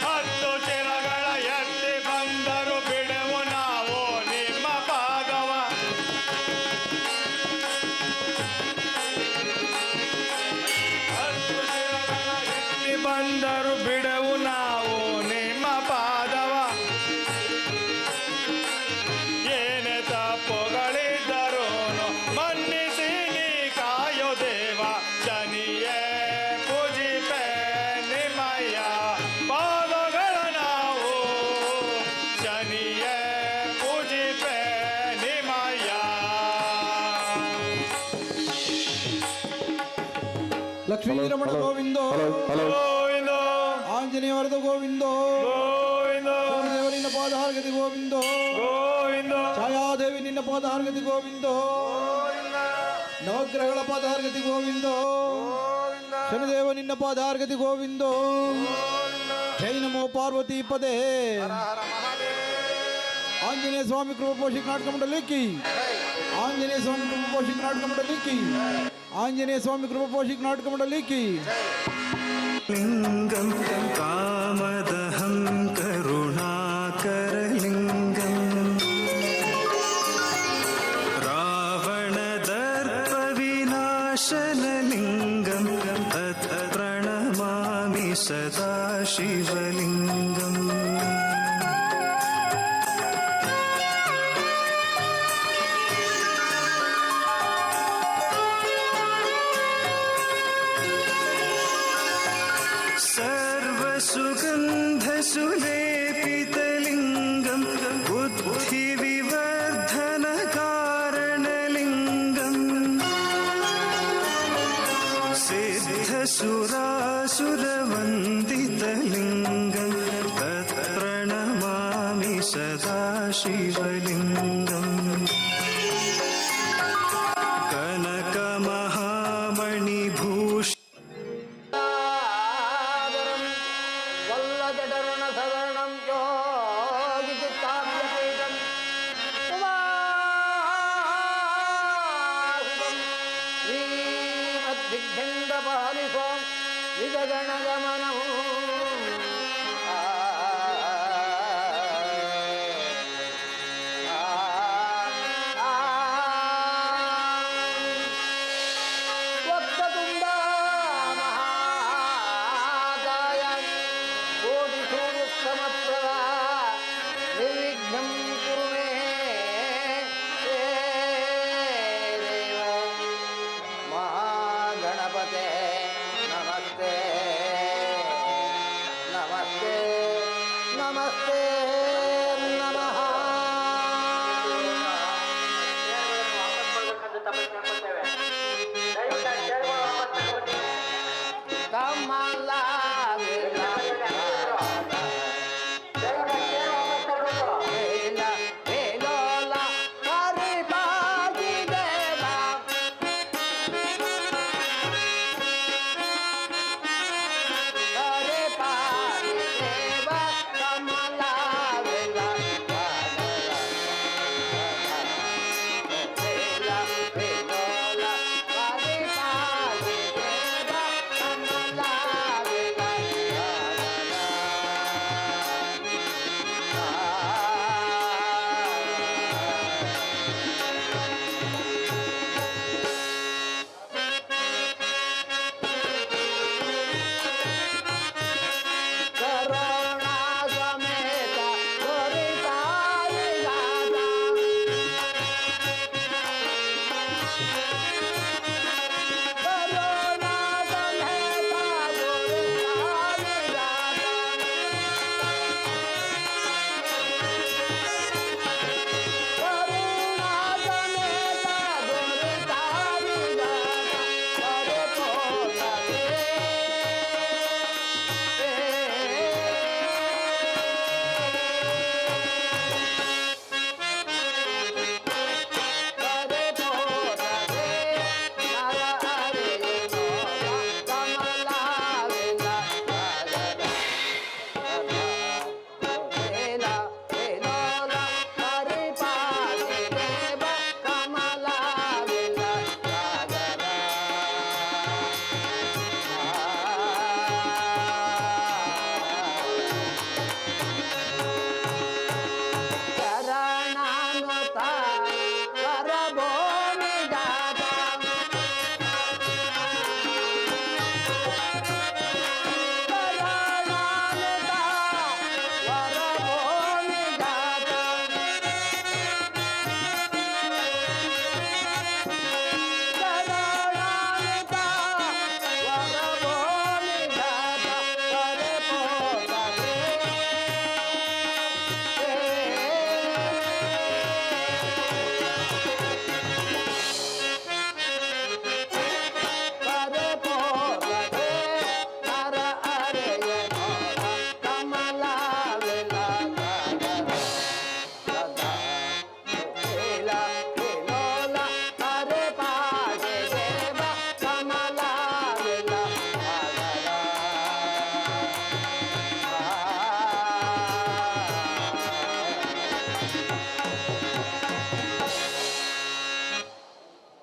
ಹತ್ತು ಶಿರಗಳ ಎತ್ತಿ ಬಂದರು ಬಿಡುವು ನಾವು ನಿಮ್ಮ ಪಾದವ. ಹತ್ತು ಶಿರಗಳ ಎತ್ತಿ ಬಂದರು ಬಿಡುವು ನಾವು ನಿಮ್ಮ ಪಾದವ. ಏನೇ ತಪ್ಪುಗಳಿದ್ದರೂ ಮನ್ನಿಸಿ ನೀ ಕಾಯೋ ದೇವ. ಶನಿಯೇ ಪೂಜಿಪೆ ನಿಮಯ ಪಾದಗಳ ನಾವು. ಶನಿಯೇ ಪೂಜಿಪೆ ನಿಮಯ. ಲಕ್ಷ್ಮೀ ರಮಣ ಗೋವಿಂದೋ ಗೋವಿಂದ ಆಂಜನೇಯ ವರದ ಗೋವಿಂದೋ ಗೋವಿಂದ ದೇವ ನಿನ್ನ ಪಾದಹಾರ್ಗತಿ ಗೋವಿಂದೋ ಗೋವಿಂದ ಛಾಯಾದೇವಿ ನಿನ್ನ ಪಾದಹಾರ್ಗತಿ ಗೋವಿಂದೋ ನವಗ್ರಹಗಳ ಪಾದಹಾರ್ಗತಿ ಗೋವಿಂದೋ ಶನಿದೇವ ನಿನ್ನ ಪಾದಹಾರ್ಗತಿ ಗೋವಿಂದೋ ಜೈ ನಮೋ ಪಾರ್ವತಿ ಪದೇ. ಆಂಜನೇಯ ಸ್ವಾಮಿ ಕೃಪಾ ಪೋಷಕ ನಾಟಕ ಮಂಡಲಿಕ್ಕಿ. ಆಂಜನೇಯ ಸ್ವಾಮಿ ಕೃಪಾ ಪೋಷಕ ನಾಟಕ ಮಂಡಲಿಕ್ಕಿ. ಆಂಜನೇಯ ಸ್ವಾಮಿ ಕೃಪಾ ಪೋಷಕ ನಾಟಕ ಮಂಡಲಿಕ್ಕಿ. ಲಿಂಗಂ ಕಾಮದಹಂ ಕರುಣಾಕರಲಿಂಗಂ ರಾವಣದರ್ಪ ವಿನಾಶನಲಿಂಗಂ ತತ್ ಪ್ರಣಮಾಮಿ ಸದಾ ಶಿವಲಿಂಗಂ. सर्वसुगन्धसुलेपितलिङ्गं बुद्धिविवर्धनकारणलिङ्गं सिद्धसुरासुरवन्दितलिङ्गं तत्प्रणमामि सदा शिवलिङ्गम्. कनकमहामणिभूष वल्लजटर्णसवर्णं योगिचित्ताभ्यपेदं उमाहुतं श्रीमद्विघ्नेन्द्रपालिसों विजगणगमनम्. महागणपते नमस्ते नमस्ते.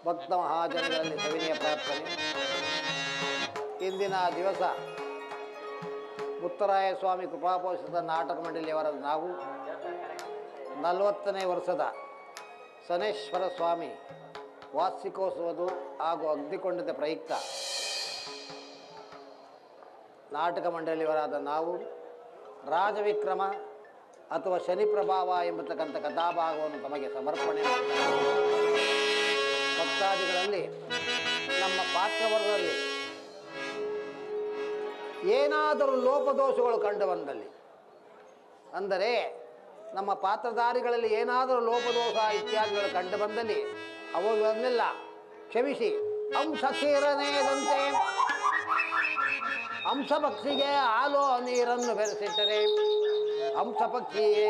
ಭಕ್ತ ಮಹಾಜನಗಳಲ್ಲಿ ಸವಿನಯ ಪ್ರಾರ್ಥನೆ. ಇಂದಿನ ದಿವಸ ಮುತ್ತರಾಯ ಸ್ವಾಮಿ ಕೃಪಾಪೋಷಿತ ನಾಟಕ ಮಂಡಳಿಯವರ ನಾವು 40ನೇ ವರ್ಷದ ಶನೇಶ್ವರ ಸ್ವಾಮಿ ವಾರ್ಷಿಕೋತ್ಸವದ ಹಾಗೂ ಅಗ್ನಿಕೊಂಡದ ಪ್ರಯುಕ್ತ ನಾಟಕ ಮಂಡಳಿಯವರಾದ ನಾವು ರಾಜವಿಕ್ರಮ ಅಥವಾ ಶನಿ ಪ್ರಭಾವ ಎಂಬತಕ್ಕಂಥ ಕಥಾಭಾಗವನ್ನು ತಮಗೆ ಸಮರ್ಪಣೆ ಭಕ್ತಾದಿಗಳಲ್ಲಿ ನಮ್ಮ ಪಾತ್ರವರ್ಗದಲ್ಲಿ ಏನಾದರೂ ಲೋಪದೋಷಗಳು ಕಂಡು ಬಂದಲ್ಲಿ, ಅಂದರೆ ನಮ್ಮ ಪಾತ್ರಧಾರಿಗಳಲ್ಲಿ ಏನಾದರೂ ಲೋಪದೋಷ ಇತ್ಯಾದಿಗಳು ಕಂಡು ಬಂದಲ್ಲಿ ಅವುಗಳನ್ನೆಲ್ಲ ಕ್ಷಮಿಸಿ ಅಂಶಕ್ಷೀರನೇದಂತೆ ಹಂಸಪಕ್ಷಿಗೆ ಹಾಲು ನೀರನ್ನು ಬೆರೆಸಿಟ್ಟರೆ ಹಂಸಪಕ್ಷಿಗೆ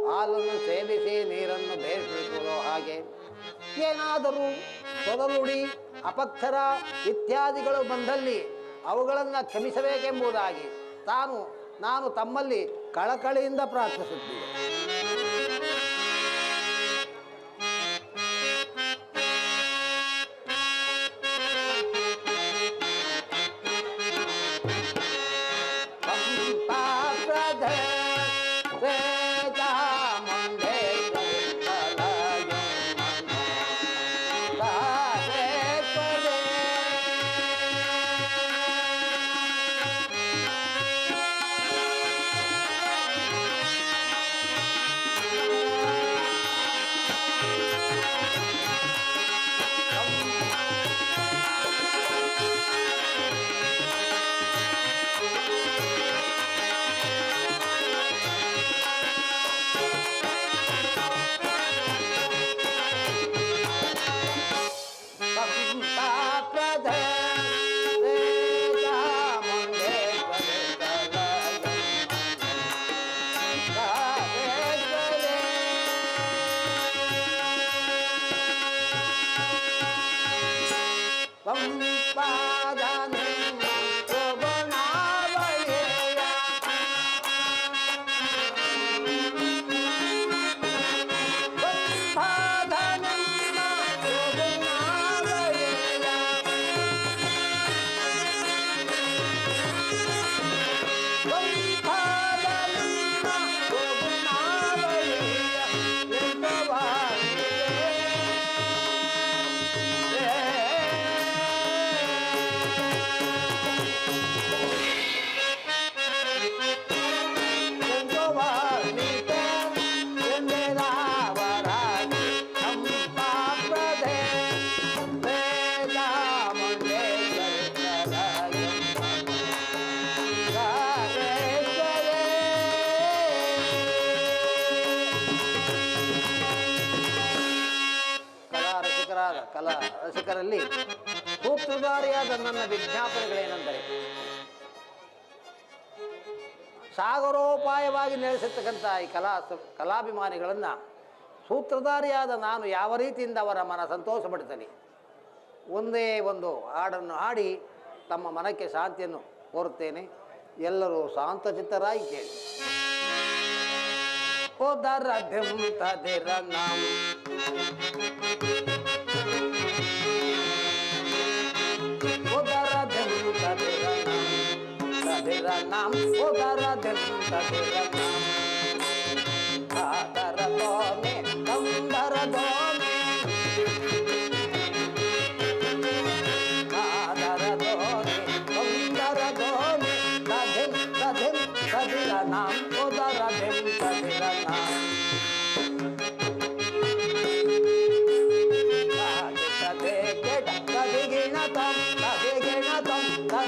ಹಾಲನ್ನು ಸೇವಿಸಿ ನೀರನ್ನು ಬೇಯಿಸುವುದೋ ಹಾಗೆ ಏನಾದರೂ ತೊದಲುಡಿ ಅಪಕ್ಷರ ಇತ್ಯಾದಿಗಳು ಬಂದಲ್ಲಿ ಅವುಗಳನ್ನು ಕ್ಷಮಿಸಬೇಕೆಂಬುದಾಗಿ ನಾನು ತಮ್ಮಲ್ಲಿ ಕಳಕಳಿಯಿಂದ ಪ್ರಾರ್ಥಿಸುತ್ತೇನೆ. ಕಲಾ ರಸಿಕರಲ್ಲಿ ಸೂತ್ರಧಾರಿಯಾದ ನನ್ನ ವಿಜ್ಞಾಪನೆಗಳೇನೆಂದರೆ, ಸಾಗರೋಪಾಯವಾಗಿ ನೆಲೆಸಿರ್ತಕ್ಕಂಥ ಈ ಕಲಾಭಿಮಾನಿಗಳನ್ನು ಸೂತ್ರಧಾರಿಯಾದ ನಾನು ಯಾವ ರೀತಿಯಿಂದ ಅವರ ಮನ ಸಂತೋಷಪಡಿಸಲಿ, ಒಂದೇ ಒಂದು ಹಾಡನ್ನು ಹಾಡಿ ತಮ್ಮ ಮನಕ್ಕೆ ಶಾಂತಿಯನ್ನು ಕೋರುತ್ತೇನೆ. ಎಲ್ಲರೂ ಶಾಂತಚಿತ್ತರಾಗಿ ಕೇಳಿ. नाम उदरा दिल तदेरा नाम आदर दोने कंदर दोने आदर दोने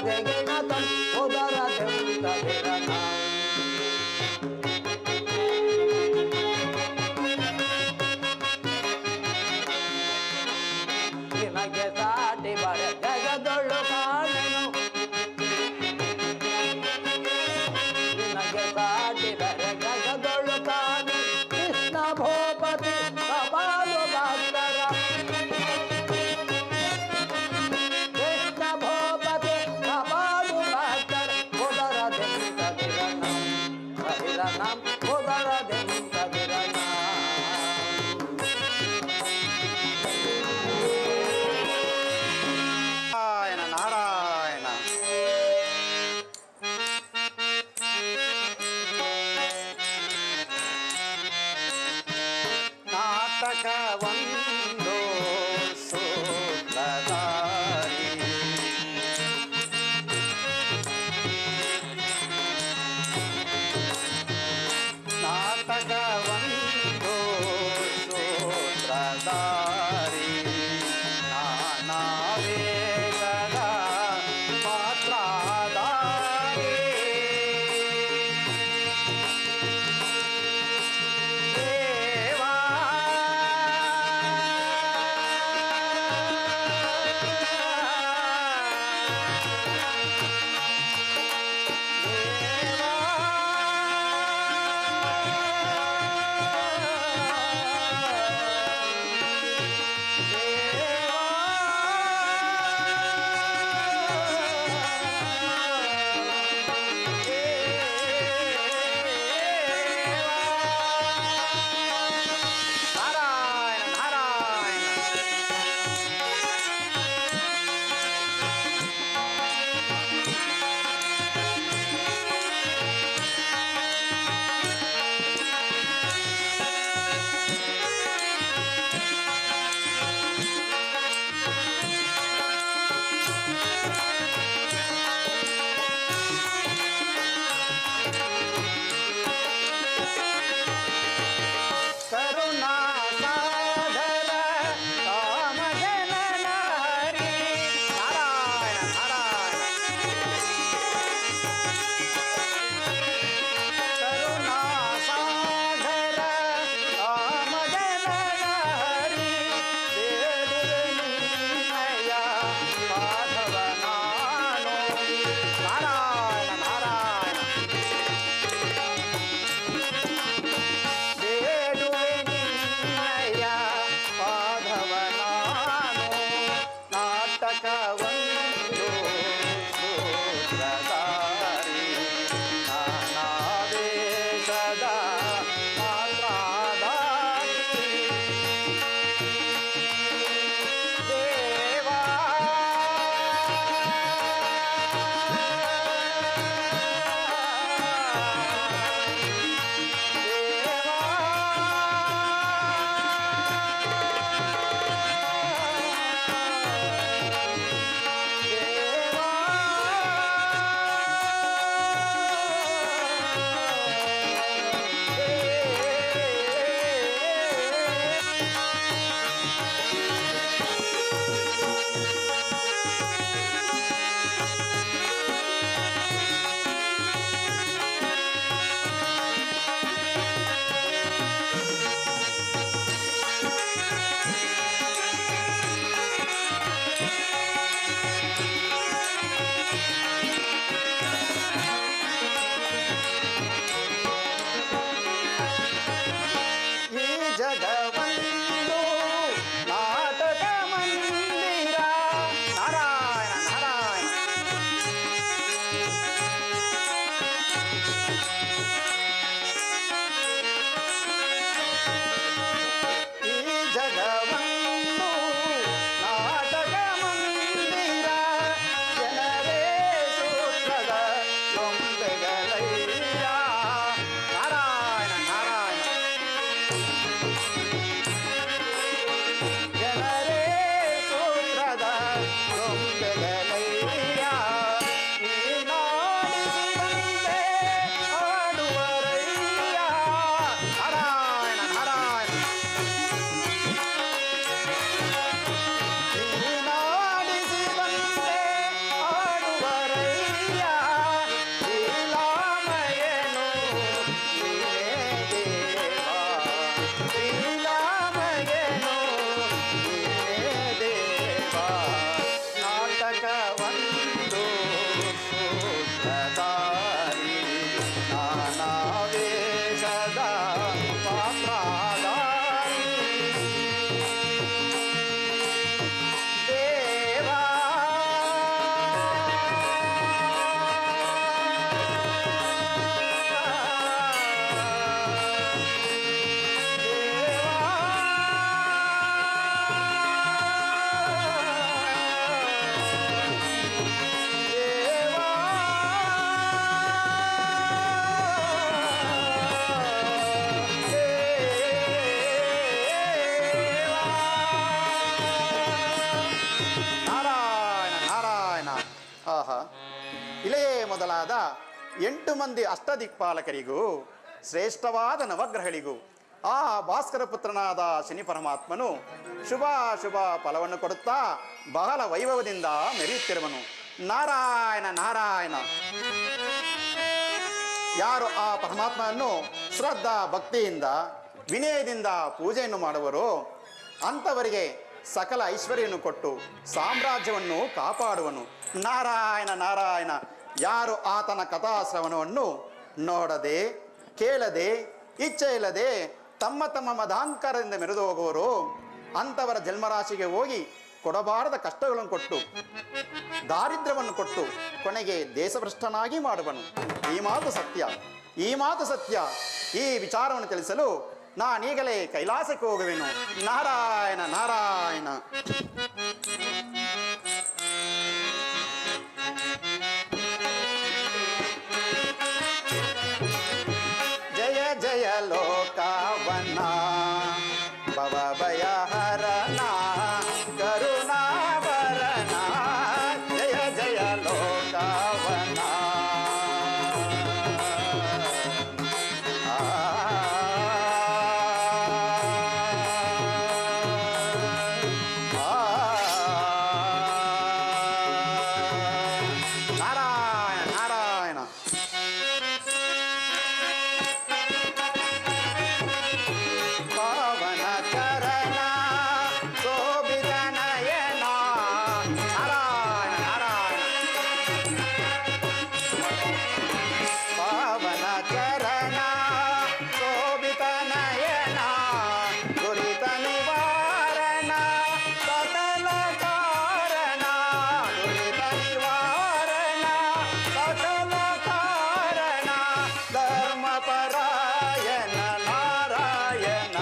ದೆಗೆಣತಂ ಉದರ ದೆಂತ ದಿರನ ನಿನಗೆ ಸಾಟಿ ಬರ ಜಗದೊಳ್ಳು ಕಾಣೆನು ನಿನಗೆ ಸಾಟಿ ಬರ ಜಗದೊಳ್ಳು ಕಾಣೆ ಕೃಷ್ಣ ಭೂಪತಿ ಕಪಾಲು ಭಕ್ತರ ಕೃಷ್ಣ ಭೂಪತಿ ಕಪಾಲು ಸೂತ್ರಧಾರಿ ನಾನಾ ವೇಷದ ಪಾತ್ರಧಾರಿ ದೇವಾ ನಾರಾಯಣ ನಾರಾಯಣ. ಆಹಾ, ಇಳೆಯೇ ಮೊದಲಾದ 8 ಮಂದಿ ಅಷ್ಟದಿಕ್ಪಾಲಕರಿಗೂ ಶ್ರೇಷ್ಠವಾದ ನವಗ್ರಹಗಳಿಗೂ ಆ ಭಾಸ್ಕರ ಪುತ್ರನಾದ ಶನಿ ಪರಮಾತ್ಮನು ಶುಭ ಫಲವನ್ನು ಕೊಡುತ್ತಾ ಬಹಳ ವೈಭವದಿಂದ ಮೆರೆಯುತ್ತಿರುವನು. ನಾರಾಯಣ ನಾರಾಯಣ. ಯಾರು ಆ ಪರಮಾತ್ಮನನ್ನು ಶ್ರದ್ಧಾ ಭಕ್ತಿಯಿಂದ ವಿನಯದಿಂದ ಪೂಜೆಯನ್ನು ಮಾಡುವರೋ ಅಂಥವರಿಗೆ ಸಕಲ ಐಶ್ವರ್ಯವನ್ನು ಕೊಟ್ಟು ಸಾಮ್ರಾಜ್ಯವನ್ನು ಕಾಪಾಡುವನು. ನಾರಾಯಣ ನಾರಾಯಣ. ಯಾರು ಆತನ ಕಥಾಶ್ರವಣವನ್ನು ನೋಡದೆ ಕೇಳದೆ ಇಚ್ಛೆ ಇಲ್ಲದೆ ತಮ್ಮ ತಮ್ಮ ಮದಾಂಕರದಿಂದ ಮೆರೆದು ಹೋಗುವರೋ ಅಂಥವರ ಜನ್ಮರಾಶಿಗೆ ಹೋಗಿ ಕೊಡಬಾರದ ಕಷ್ಟಗಳನ್ನು ಕೊಟ್ಟು ದಾರಿದ್ರ್ಯವನ್ನು ಕೊಟ್ಟು ಕೊನೆಗೆ ದೇಶಭ್ರಷ್ಟನಾಗಿ ಮಾಡುವನು. ಈ ಮಾತು ಸತ್ಯ, ಈ ಮಾತು ಸತ್ಯ. ಈ ವಿಚಾರವನ್ನು ತಿಳಿಸಲು ನಾನೀಗಲೇ ಕೈಲಾಸಕ್ಕೆ ಹೋಗುವೆನು. ನಾರಾಯಣ ನಾರಾಯಣ. ಜಯ ಜಯ ಲೋಕವನ ಭವ ಭಯ ಹರಣ ಕರುಣಾವರಣ. ಜಯ ಜಯ ಲೋಕವನ ನಾರಾಯಣ ನಾರಾಯಣ. ಪಾವನ ಚರಣ ಶೋಭಿತ ನಯನ. ನಾರಾಯಣ ನಾರಾಯಣ. ಪಾವನ ಚರಣ ಶೋಭಿತ ನಯನ ದುರಿತ ನಿವಾರಣ ಸಕಲ ಕಾರಣ. ದುರಿತ ನಿವಾರಣ ಸಕಲ ಕಾರಣ ಧರ್ಮ ಪರಾಯಣ ನಾರಾಯಣ.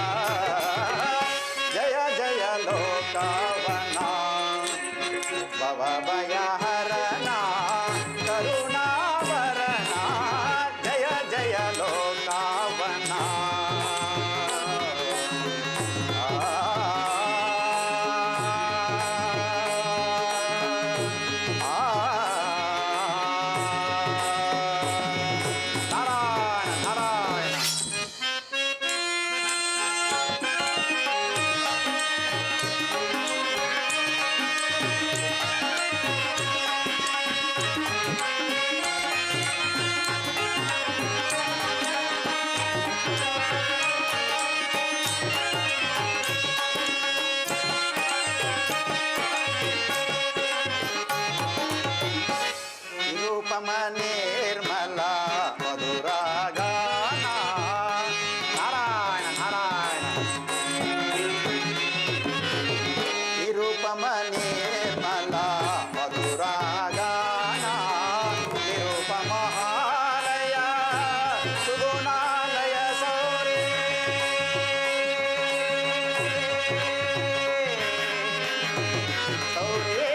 ಜಯ ಜಯ ಲೋಕವನ ಭವ ಭಯ ಹರಣ ಕರುಣಾವರಣ. ಜಯ ಜಯ ಲೋಕವನ. ನಾರಾಯಣ ನಾರಾಯಣ. ನಿರೂಪಮ ನಿರ್ಮಲ ಮಧುರಾಗಾನ. ನಾರಾಯಣ ನಾರಾಯಣ. ನಿರೂಪಮ ನಿರ್ಮಲ ಮಧುರಾಗಾನ ನಿರೂಪಮಹಾಲಯ ಸುಗುಣಾಲಯ ಸೌರೇ. ಸೌರೇ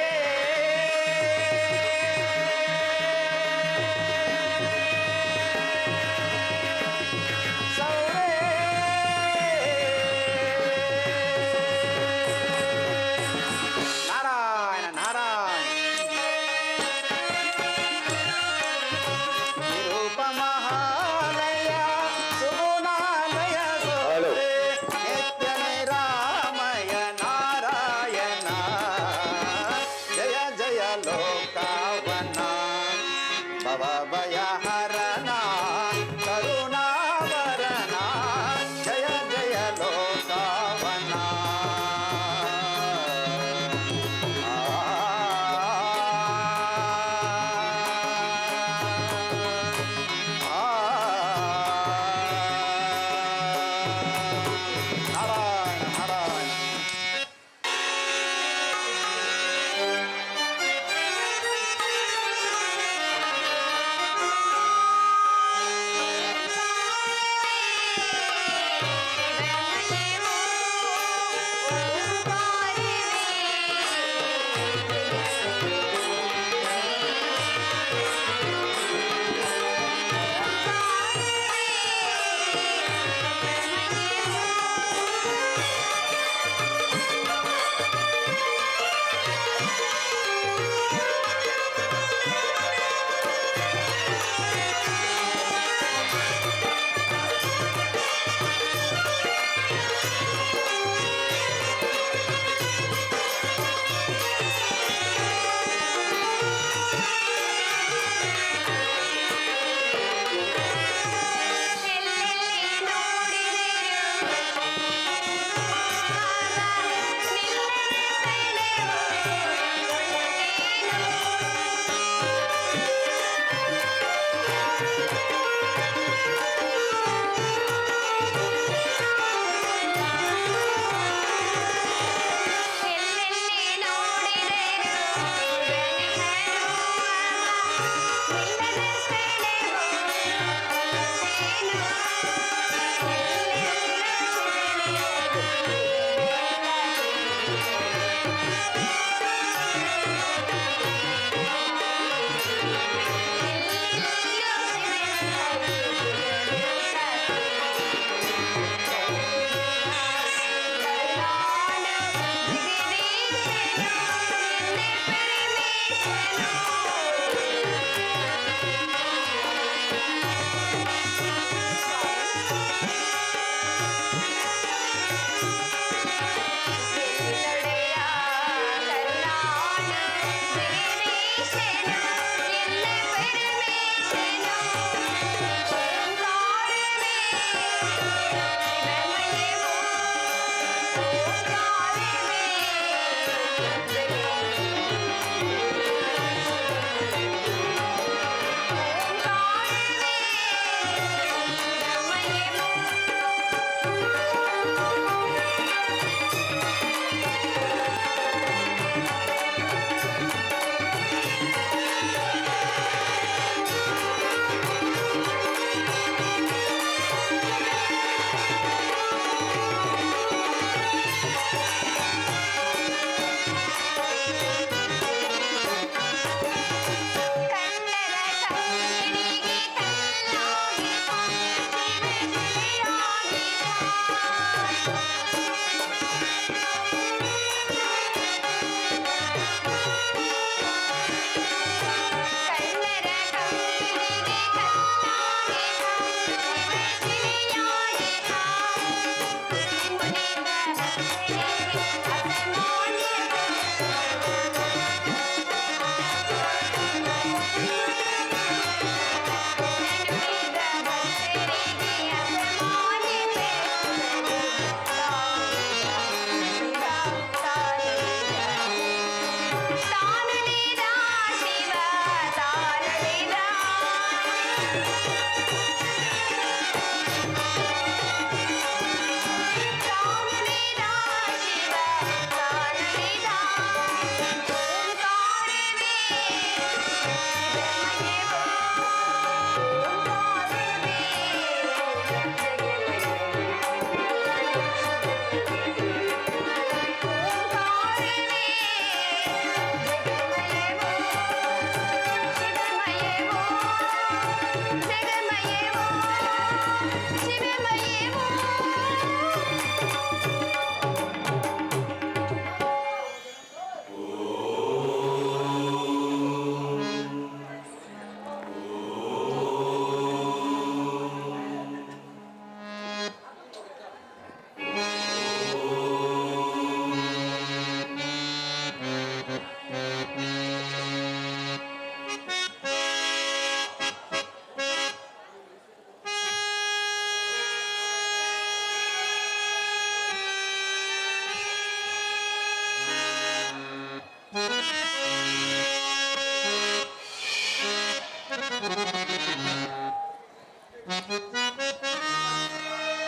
ನಾರಾಯಣ ನಾರಾಯಣ. ನಿರೂಪಮಹಾಲಯ ಸುಗುಣಾಲಯ ಸೌರೇ. ನಿತ್ಯ ನಿರಾಮಯ ನಾರಾಯಣ. ಜಯ ಜಯ ಲೋಕವನ ಭವ ಭಯ ಹರಣ ಕರುಣಾವರಣ. ಜಯ ಜಯ ಲೋಕವನ.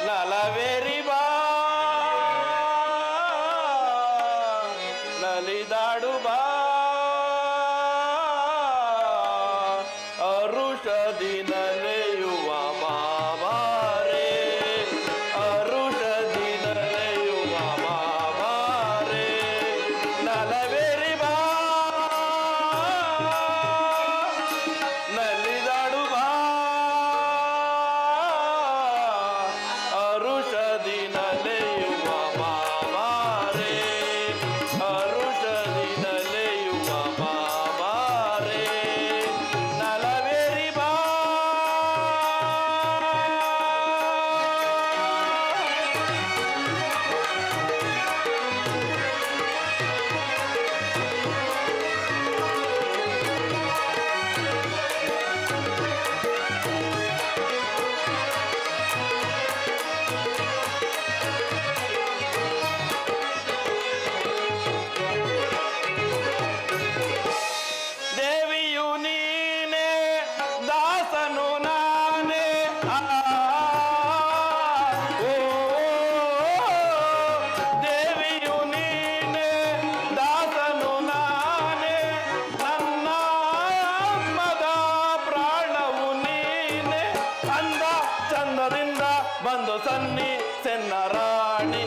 ನಲವೇರಿ ಬಾ ನಲಿದಾಡು ಬಾ ಅರುಷದಿ ನಲೆಯುವ ಬಾಬಾರೇ ಅರುಷದಿ ನಲೆಯುವ ಬಾಬಾರೇ ನಲವೇರಿ ಬಾ ನಲಿದಾಡು ಬಾ ಅರುಷದಿ ನಲೆಯುವ ಬಾಬಾರೇ ಅರುಷದಿ ನಲೆಯುವ ಬಾಬಾರೇ ನಲವೇರಿ ಬಾ ದೇವಿಯು ನೀನೆ ದಾಸನು ನಾನೇ ಓ ದೇವಿಯು ನೀನೆ ದಾಸನು ನಾನೇ ನನ್ನ ಆತ್ಮದ ಪ್ರಾಣವು ನೀನೆ ಅಂದ ಚಂದದಿಂದ ಬಂದು ಸನ್ನಿ ಸೆನ್ನ ರಾಣಿ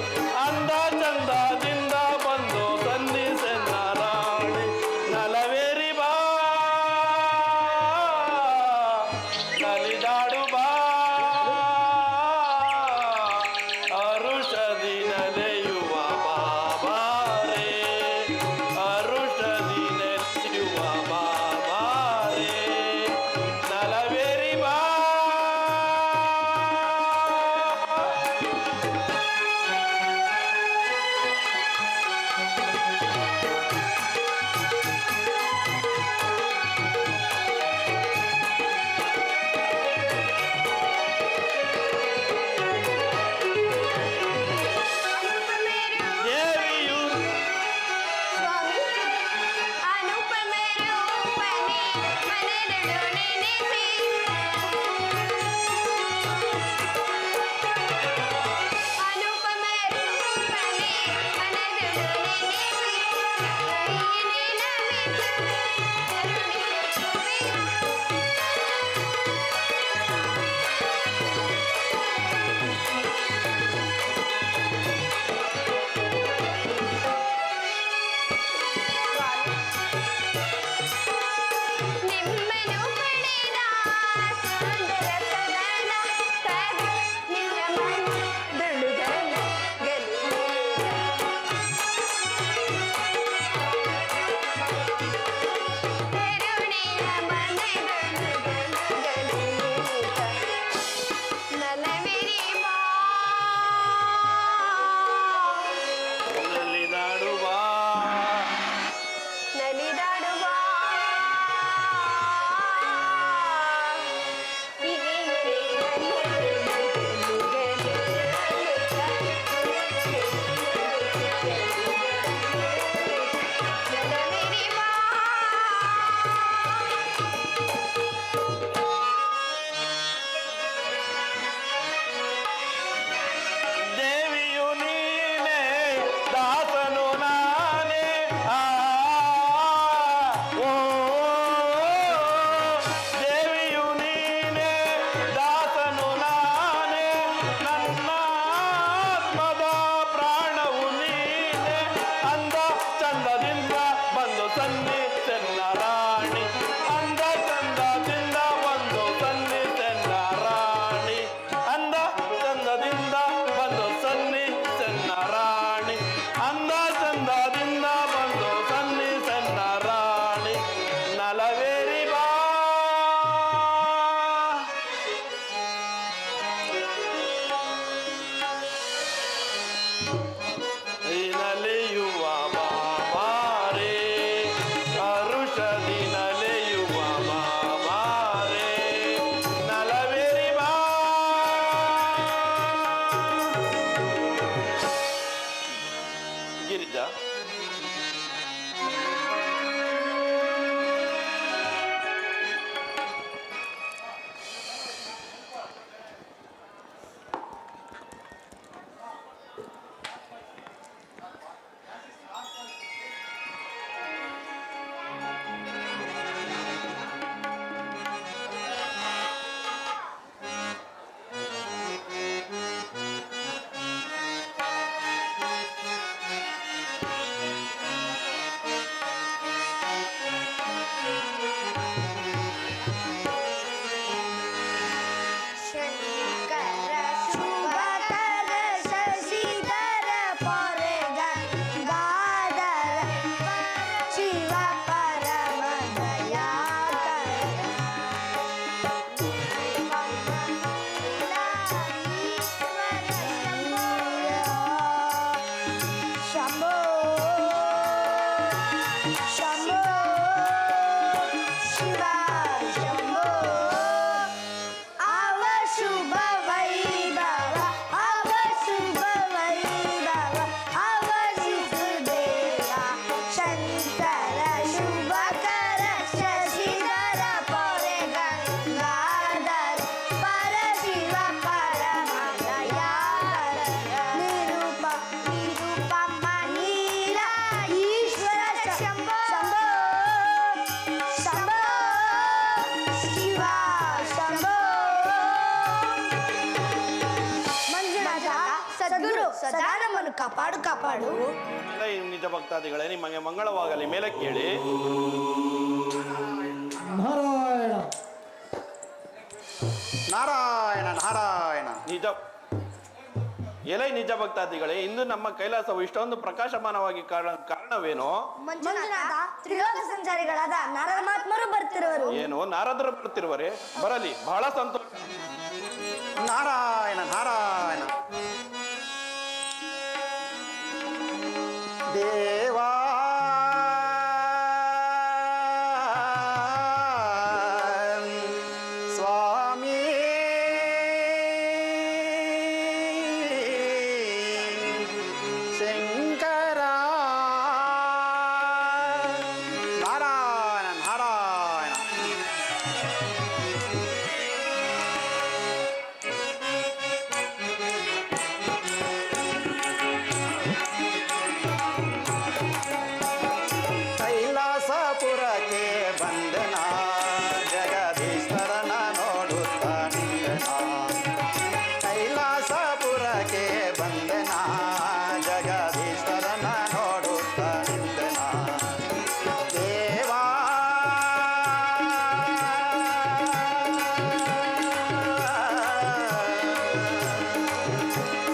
ಅಂದ ಚಂದದಿಂದ ಬಂದು ಸನ್ನಿ ಸೆನ್ನ ರಾಣಿ ನಲವೇರಿ ಬಾ ನಲಿದಾಡು ಬಾ ಅರುಷದಿ ನಲೆಯುವ ಬಾಬಾರೇ ಅರುಷದಿ ನೆಲೆಯುವ ಬಾಬಾರೇ ನಲವೇರಿ ಬಾ ದೇವಿಯು ನಿಮ್ಮನು ಪಡೆದ ಶಿವ ಶಂಭೋ ಅವ ಶುಭ ವೈಭವ ಅವ ಶುಭ ವೈಭವ ಅವ ಶಿಶುದೇವ ಶಂಕರ ಶುಭಕರ ಶಶಿಧರ ಪೊರೆ ಗಂಗಾಧರ ಪರಶಿವ ಪರಮದಯಾಧರ ನಿರೂಪ ನಿರೂಪಮ ನೀಲ ಈಶ್ವರ ಶಂಭೋ ಶಂಭೋ ಶಿವ ಶಂಭೋ ಮಂಜುನಾಥ ಸದ್ಗುರು ಸದಾ ನಮ್ಮನ್ನು ಕಾಪಾಡು ಕಾಪಾಡು. ಈ ನಿಜ ಭಕ್ತಾದಿಗಳೇ, ನಿಮಗೆ ಮಂಗಳವಾಗಲಿ. ಮೇಲೆ ಕೇಳಿ. ನಾರಾಯಣ ನಾರಾಯಣ ನಾರಾಯಣ. ನಿಜ ಎಲೆ ನಿಜ ಭಕ್ತಾದಿಗಳೇ, ಇಂದು ನಮ್ಮ ಕೈಲಾಸವು ಇಷ್ಟೊಂದು ಪ್ರಕಾಶಮಾನವಾಗಿ ಕಾರಣವೇನೋ? ಮಂಜುನಾಥ ತ್ರಿಲೋಕ ಸಂಚಾರಿಗಳಾದ ನಾರದ ಮಹಾತ್ಮರು ಬರ್ತಿರುವರು. ಏನು ನಾರದರು ಬರ್ತಿರುವರೆ? ಬರಲಿ, ಬಹಳ ಸಂತೋಷ. ನಾರಾಯಣ ನಾರಾಯಣ. ದೇವಾ ಸ್ವಾಮಿ ಶಂಕರ ನಾರಾಯಣ ನಾರಾಯಣ. ಕೈಲಾಸಪುರಕ್ಕೆ ಬಂದನ ಜಗದೀಶ್ವರನ ನೋಡುತ್ತ ನಿಂದನ. ಕೈಲಾಸಪುರಕ್ಕೆ ಬಂದನ ಜಗದೀಶ್ವರನ ನೋಡುತ್ತ ನಿಂದನ. ದೇವಾ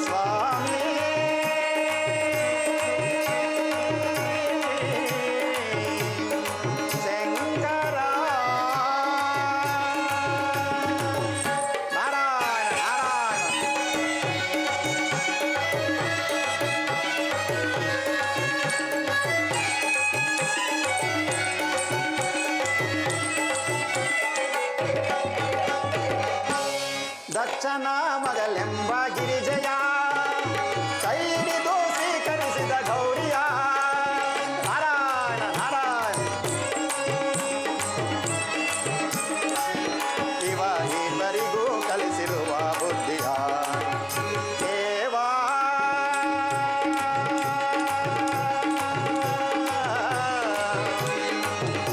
ಸ್ವಾಮಿ ಶಂಕರ ನಾರಾಯಣ ನಾರಾಯಣ. ದಕ್ಷನ ಮಗಲೆಂಬ ಗಿರಿಜಯ ಕೈ ಹಿಡಿದು ಸ್ವೀಕರಿಸಿದ ಗೌರಿಯ. ನಾರಾಯಣ ನಾರಾಯಣ. ಇವ ಇಬ್ಬರಿಗೂ ಕಲಿಸಿರುವ ಬುದ್ಧಿಯ. ದೇವಾ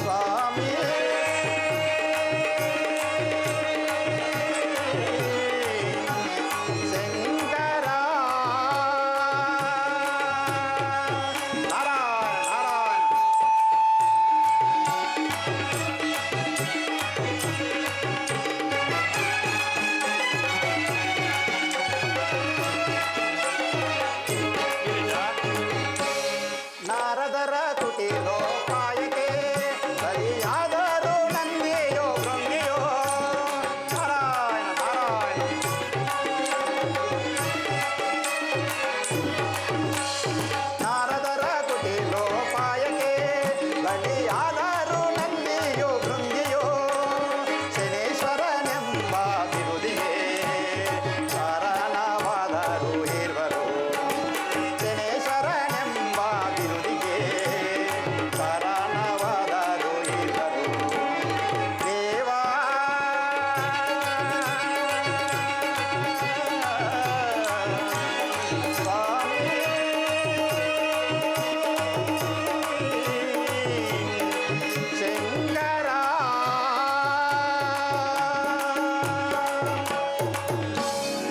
ಸ್ವಾಮಿ ಶಂಕರ ನಾರಾಯಣ ನಾರಾಯಣ. ನಾರದರ ಕುಟಿಲೋಪಾಯಕ್ಕೆ ಬಲಿಯಾದರೂ ನಂದಿಯೋ ಭೃಂಗಿಯೋ. ನಾರಾಯಣ ನಾರಾಯಣ. ನಾರದರ ಕುಟಿಲೋಪಾಯಕ್ಕೆ ಬಲಿಯಾದರೂ ನಂದಿಯೋ ಭೃಂಗಿಯೋ. ಶನೇಶ್ವರನೆಂಬ ಬಿರುದಿಗೆ ಕಾರಣವಾದರು ಇರುವರು. ಶನೇಶ್ವರನೆಂಬ ಬಿರುದಿಗೆ ಕಾರಣವಾದರು ಇರುವರು. ದೇವಾ ಸ್ವಾಮಿ ಶಂಕರ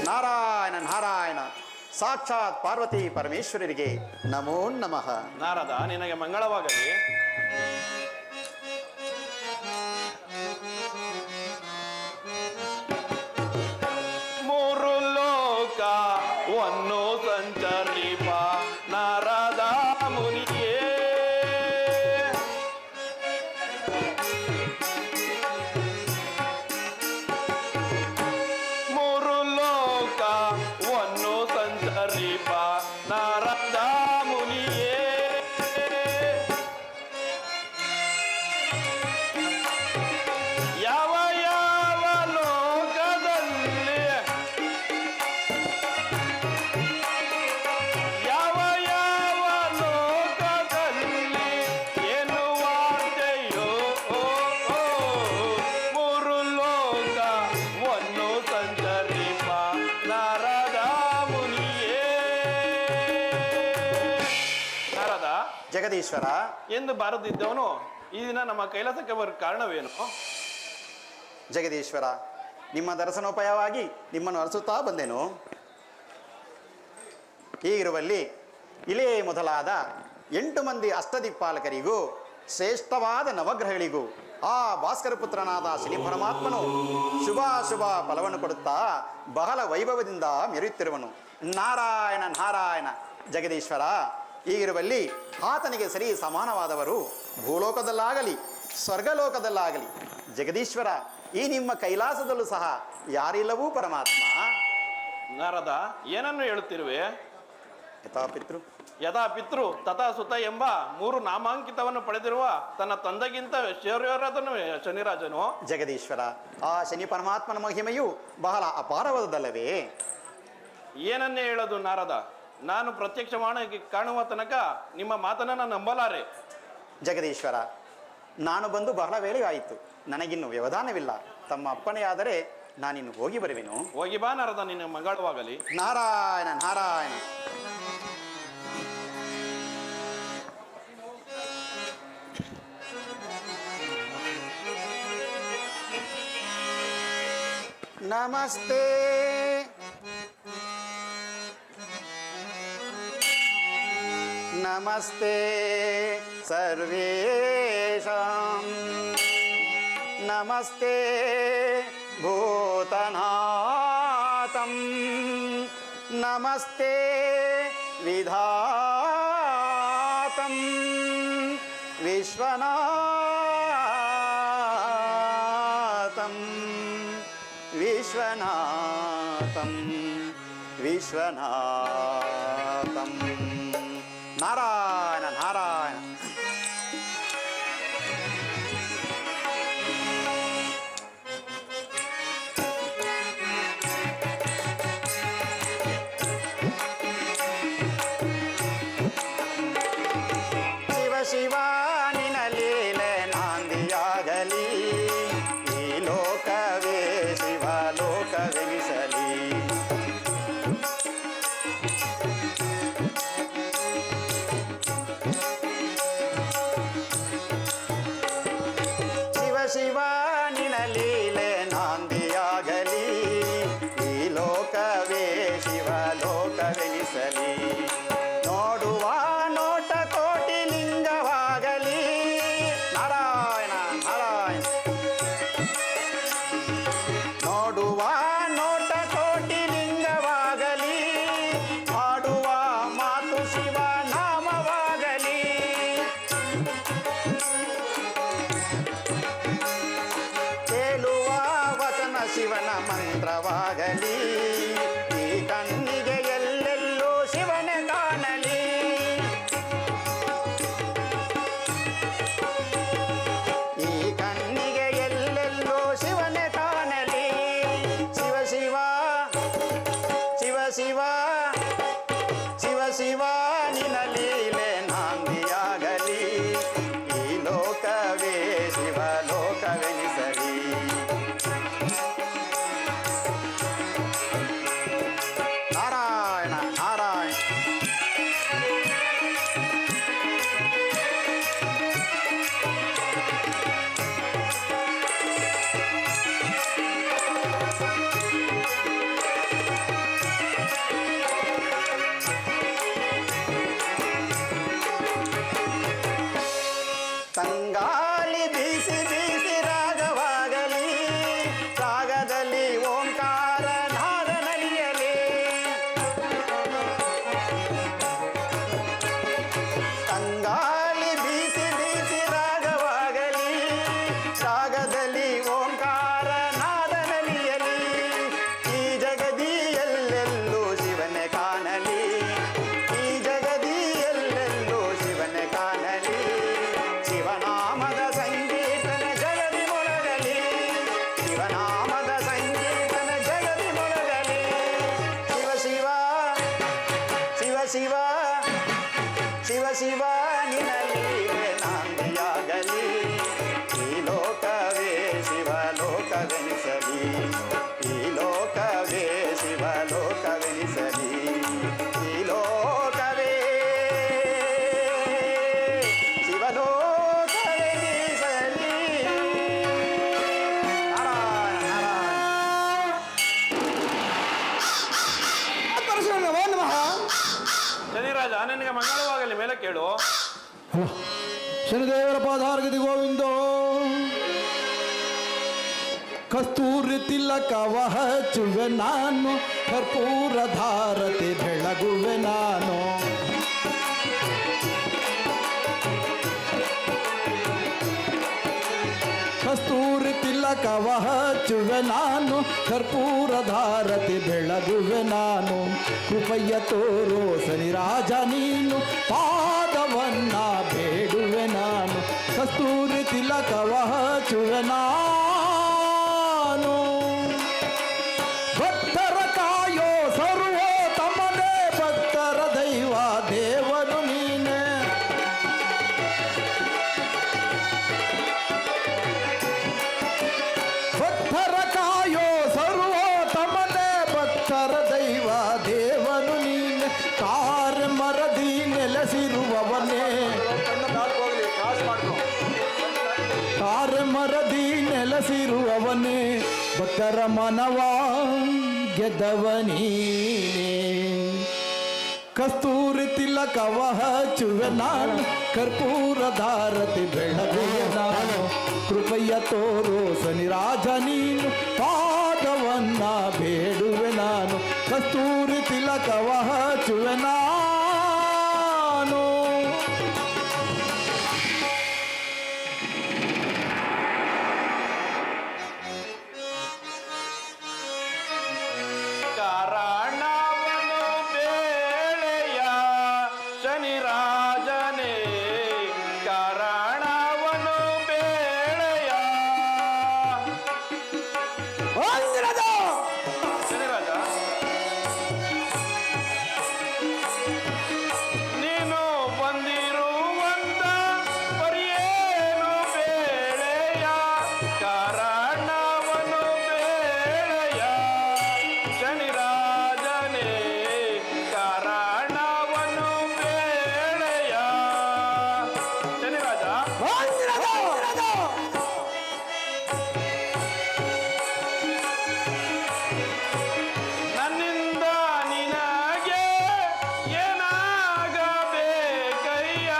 ನಾರಾಯಣ ನಾರಾಯಣ. ಸಾಕ್ಷಾತ್ ಪಾರ್ವತಿ ಪರಮೇಶ್ವರರಿಗೆ ನಮೋ ನಮಃ. ನಾರದ, ನಿನಗೆ ಮಂಗಳವಾಗಲಿ. ಮೂರು ಲೋಕವನ್ನು ಸಂಚರಿಪ ನಾರದ ಮುನಿಯೇ. ಮೂರು ಲೋಕವನ್ನು ಸಂಚರಿಪ ನಾರದ ಮುನಿಯೇ. ಜಗದೀಶ್ವರ ಎಂದು ಬಾರದಿದ್ದವನು ಈ ದಿನ ನಮ್ಮ ಕೈಲಾಸಕ್ಕೆ ಬರೋ ಕಾರಣವೇನು? ಜಗದೀಶ್ವರ, ನಿಮ್ಮ ದರ್ಶನೋಪಾಯವಾಗಿ ನಿಮ್ಮನ್ನು ಅರಸುತ್ತಾ ಬಂದೆನು. ಹೀಗಿರುವಲ್ಲಿ ಇಲೇ ಮೊದಲಾದ 8 ಮಂದಿ ಅಷ್ಟದಿಕ್ಪಾಲಕರಿಗೂ ಶ್ರೇಷ್ಠವಾದ ನವಗ್ರಹಗಳಿಗೂ ಆ ಭಾಸ್ಕರ ಪುತ್ರನಾದ ಶನಿ ಪರಮಾತ್ಮನು ಶುಭಾಶುಭ ಫಲವನ್ನು ಕೊಡುತ್ತಾ ಬಹಳ ವೈಭವದಿಂದ ಮೆರೆಯುತ್ತಿರುವನು. ನಾರಾಯಣ ನಾರಾಯಣ. ಜಗದೀಶ್ವರ, ಹೀಗಿರುವಲ್ಲಿ ಆತನಿಗೆ ಸರಿ ಸಮಾನವಾದವರು ಭೂಲೋಕದಲ್ಲಾಗಲಿ ಸ್ವರ್ಗಲೋಕದಲ್ಲಾಗಲಿ ಜಗದೀಶ್ವರ ಈ ನಿಮ್ಮ ಕೈಲಾಸದಲ್ಲೂ ಸಹ ಯಾರಿಲ್ಲವೂ ಪರಮಾತ್ಮ. ನಾರದ, ಏನನ್ನು ಹೇಳುತ್ತಿರುವೆ? ಯಥಾ ಪಿತೃ ಯಥಾ ಪಿತೃ ತಥಾ ಸುತ ಎಂಬ 3 ನಾಮಾಂಕಿತವನ್ನು ಪಡೆದಿರುವ ತನ್ನ ತಂದೆಗಿಂತ ಶೌರ್ಯರಾದನು ಶನಿರಾಜನು. ಜಗದೀಶ್ವರ, ಆ ಶನಿ ಪರಮಾತ್ಮನ ಮಹಿಮೆಯು ಬಹಳ ಅಪಾರವಾದದಲ್ಲವೇ? ಏನನ್ನೇ ಹೇಳೋದು ನಾರದ? ನಾನು ಪ್ರತ್ಯಕ್ಷವಾಗಿ ಕಾಣುವ ತನಕ ನಿಮ್ಮ ಮಾತನ್ನು ನಾನು ನಂಬಲಾರೆ. ಜಗದೀಶ್ವರ, ನಾನು ಬಂದು ಬಹಳ ವೇಳೆ ಆಯಿತು, ನನಗಿನ್ನು ವ್ಯವಧಾನವಿಲ್ಲ. ತಮ್ಮ ಅಪ್ಪಣೆಯಾದರೆ ನಾನಿನ್ನು ಹೋಗಿ ಬರುವೆನು. ಹೋಗಿ ಬಾ ನಾರದ, ನಿನ್ನ ಮಂಗಳವಾಗಲಿ. ನಾರಾಯಣ ನಾರಾಯಣ. ನಮಸ್ತೆ ನಮಸ್ತೆ ಸರ್ವೇಷಾಂ. ನಮಸ್ತೆ ಭೂತನಾಥಂ. ನಮಸ್ತೆ ವಿಧಾತಂ. ವಿಶ್ವನಾಥಂ ವಿಶ್ವನಾಥಂ ವಿಶ್ವನಾಥಂ. ನಾರಾಯಣ ನಾರಾಯಣ. ಶಿವ ಶಿವ ನಿನ್ನ ಲೀಲೆ ನಾಂದಿಯಾಗಲಿ, ಈ ಲೋಕವೇ ಶಿವ ಲೋಕವೆನಿಸಲಿ. ಶಿವ ಶಿವ ನಿನ್ನ ಲೀಲೆ ನಾಂದಿಯಾಗಲಿ, ಈ ಲೋಕವೇ ಶಿವ ಲೋಕವೆನಿಸಲಿ. ನೋಡುವ ನೋಟ ಕೋಟಿ ಲಿಂಗವಾಗಲಿ. ನಾರಾಯಣ ನಾರಾಯಣ. ನೋಡುವ ನೋಟ ಕೋಟಿ ಲಿಂಗವಾಗಲಿ, ಆಡುವ ಮಾತು ಶಿವ ನಾಮವಾಗಲಿ. ಕೇಳುವ ವಚನ ಶಿವನ ಮಂತ್ರವಾಗಲಿ, ಈ ಕಣ್ಣಿಗೆ ಎಲ್ಲೆಲ್ಲೂ ಶಿವನೇ ಕಾಣಲಿ. ಈ ಕಣ್ಣಿಗೆ ಎಲ್ಲೆಲ್ಲೂ ಶಿವನೇ ಕಾಣಲಿ. ಶಿವ ಶಿವ ಶಿವ ಶಿವ ಶಿವ ಶಿವ ನಿನ್ನ ಲೀಲೆ ನಾಂದಿಯಾಗಲಿ, ಈ ಲೋಕವೇ ಶಿವ ಲೋಕವೆನಿಸಲಿ. ನಾರಾಯಣ ನಾರಾಯಣ. ತಂಗಾಲಿ ಬೀಸಿ ಬೀಸಿ ರಾಗವಾಗಲಿ, ರಾಗದಲ್ಲಿ ಓಂಕಾರ ನಾದ ನಲಿಯಲಿ. ತಂಗಾಲಿ ಬೀಸಿ ಬೀಸಿ ರಾಗವಾಗಲಿ, ರಾಗದಲ್ಲಿ ಓಂಕಾರ ನಾದ ನಲಿಯಲಿ. ಈ ಜಗದಿ ಎಲ್ಲೆಲ್ಲೂ ಶಿವನೇ ಕಾಣಲಿ, ಈ ಜಗದಿ ಎಲ್ಲೆಲ್ಲೂ ಶಿವನೇ ಕಾಣಲಿ. ಶಿವನಾಮದ ಸಂಗೀತನ ಜಗದಿ ಮೊಳಗಲಿ, ಶಿವನಾಮದ ಸಂಗೀತನ ಜಗದಿ ಮೊಳಗಲಿ. ಶಿವ ಶಿವ ಶಿವ ಶಿವ ಶಿವ ಶಿವ ನಿನ್ನ ಲೀಲೆ ನಾಂದಿಯಾಗಲಿ, ಈ ಲೋಕವೇ ಶಿವ ಲೋಕವೆನಿಸಲಿ. ಈ ಲೋಕವೇ ಶಿವ ಲೋಕವೆನಿಸಲಿ. ಈ ಲೋಕವೇ ಹೇಳು. ಶನಿದೇವರ ಪಾದಾರ್ಗದಿ ಗೋವಿಂದೋ. ಕಸ್ತೂರಿ ತಿಲಕವ ಹಚ್ಚುವೆ ನಾನು, ಕರ್ಪೂರ ಧಾರತೆ ಬೆಳಗುವೆ ನಾನು. ಕಸ್ತೂರಿ ತಿಲಕವ ಹಚ್ಚುವೆ ನಾನು, ಕರ್ಪೂರ ಧಾರತೆ ಬೆಳಗುವೆ ನಾನು. ಕೃಪಯ್ಯ ತೋರೋ ಸನಿರಾಜ ನೀನು, ಪಾದವನ್ನ ಬೇಡುವೆ ನಾನು. ಕಸ್ತೂರಿ ತಿಲಕವ ಹಚ್ಚುವೆ ನಾನು. ಭಕ್ತರ ಕಾಯೋ ಸರ್ವೋತ್ತಮನೇ, ಭಕ್ತರ ದೈವ ದೇವರು ನೀನೆ. ಭಕ್ತರ ಕಾಯೋ ಸರ್ವೋತ್ತಮನೇ, ಭಕ್ತರ ದೈವ ದೇವನು ನೀನೆ. ಕಾರ ಮರದಿ ನೆಲೆಸಿರುವವನೇ, ಕಾರ ಮರದಿ ನೆಲೆಸಿರುವವನೇ, ಭಕ್ತರ ಮನವ ಗೆದ್ದವನೀ. ಕಸ್ತೂರಿ ತಿಲಕವ ಹಚ್ಚುವೆ ನಾನು, ಕರ್ಪೂರ ಧಾರತಿ ಬೆಳಗುವೆ ನಾನು. ಕೃಪಯ್ಯ ತೋರೋ ಸನಿರಾಜ ನೀನು, ಪಾದವನ್ನ ಬೇಡುವೆ ನಾನು. ಕಸ್ತೂರಿ ತಿಲಕವ ಹಚ್ಚುವೆ ನಾನು. ಕಾರಣವನು ಬೇಳೆಯ ಶನಿರಾಜನೇ, ಕಾರಣವನು ಬೇಳೆಯ ಶನಿರಾಜ. ನೀನು ಬಂದಿರುವಂತ ಪರಿಯೇನು ಬೇಳೆಯ, ಕಾರಣವನು ಬೇಳೆಯ ಶನಿರಾಜನೇ, ಕಾರಣವನು ಬೇಳೆಯ ಶನಿರಾಜ. ನನ್ನಿಂದ ನಿನಗೆ ಏನಾಗಬೇಕಯ್ಯ,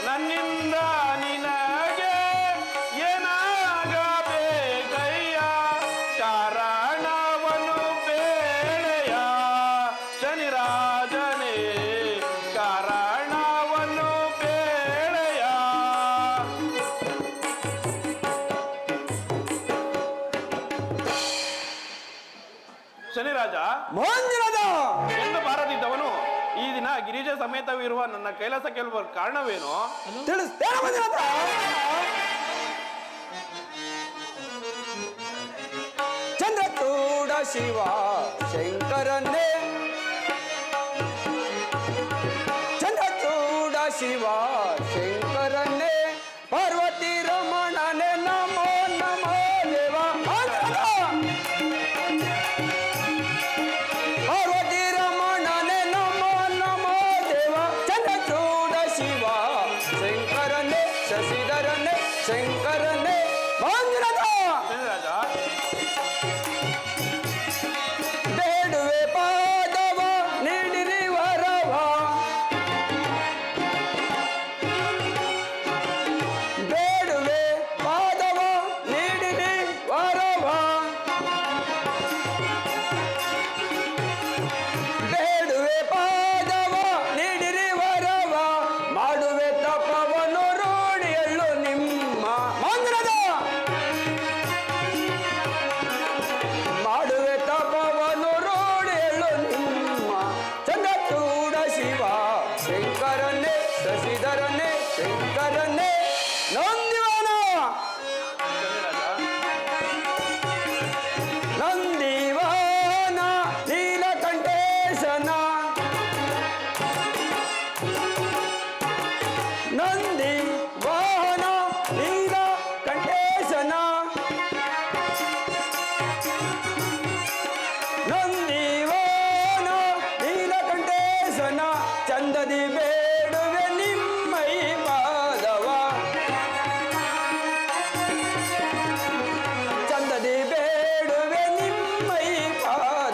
ನನ್ನಿಂದ ನಿನಗೆ ಏನಾಗಬೇಕಯ್ಯ, ಕಾರಣವನು ಬೇಳೆಯ ಶನಿರಾಜನೇ, ಕಾರಣವನು ಬೇಳೆಯ ಶನಿರಾಜ. ಎಂದು ಬಾರದಿದ್ದವನು ಈ ದಿನ ಗಿರಿಜಾ ಸಮೇತವಿರುವ ನನ್ನ ಕೈಲಾಸಕ್ಕೆ ಬರುವ ಕಾರಣವೇನು? ಚಂದ್ರಚೂಡ ಶಿವ ಶಂಕರನೇ, ಚಂದ್ರಚೂಡ ಶಿವ ಶಂಕರನೇ, ಪಾರ್ವತಿ ರಮಣನೆ ನಮೋ ನಮೋ ದೇವ. ಪಾರ್ವತಿ ರಮಣನೆ ನಮೋ ನಮೋ ದೇವ. ಚಂದ್ರಚೂಡ ಶಿವ ಶಂಕರನೇ, ಶಶಿಧರನೇ ಶಂಕರನೇ, ಮಂಜುನಾಥ. ಶನಿರಾಜ. ಬೇಡುವೆ ಪಾದವ ನೀಡಿರಿ ವರವ, ಬೇಡುವೆ ಪಾದವ ನೀಡಿರಿ ವರವ, ಬೇಡುವೆ ಪಾದವ ನೀಡಿರಿ ವರವ, ಮಾಡುವೆ ತಪವನ್ನು ರೂಢಿಯಲ್ಲು ನಿಮ್ಮ ಮಂದಿರದ, ಮಾಡುವೆ ತಪವನ್ನು ರೂಢಿಯಲ್ಲು ನಿಮ್ಮ. ಚಂದ್ರಚೂಡ ಶಿವ ಶಂಕರನೇ, ಶಶಿಧರನೇ ಶಂಕರನೇ, ನಂದಿವನ ನಂದಿವನ ನೀಲಕಂಠೇಶನ, ನಂದಿ ವಾಹನ ನೀಲಕಂಠೇಶನ, ನಂದಿವಾನ ನೀಲಕಂಠೇಶನ, ಚಂದದಿ ಬೇಡುವೆ ನಿಮ್ಮೈ ಪಾದವ, ಚಂದದಿ ಬೇಡುವೆ ನಿಮ್ಮೈ ಪಾದವ.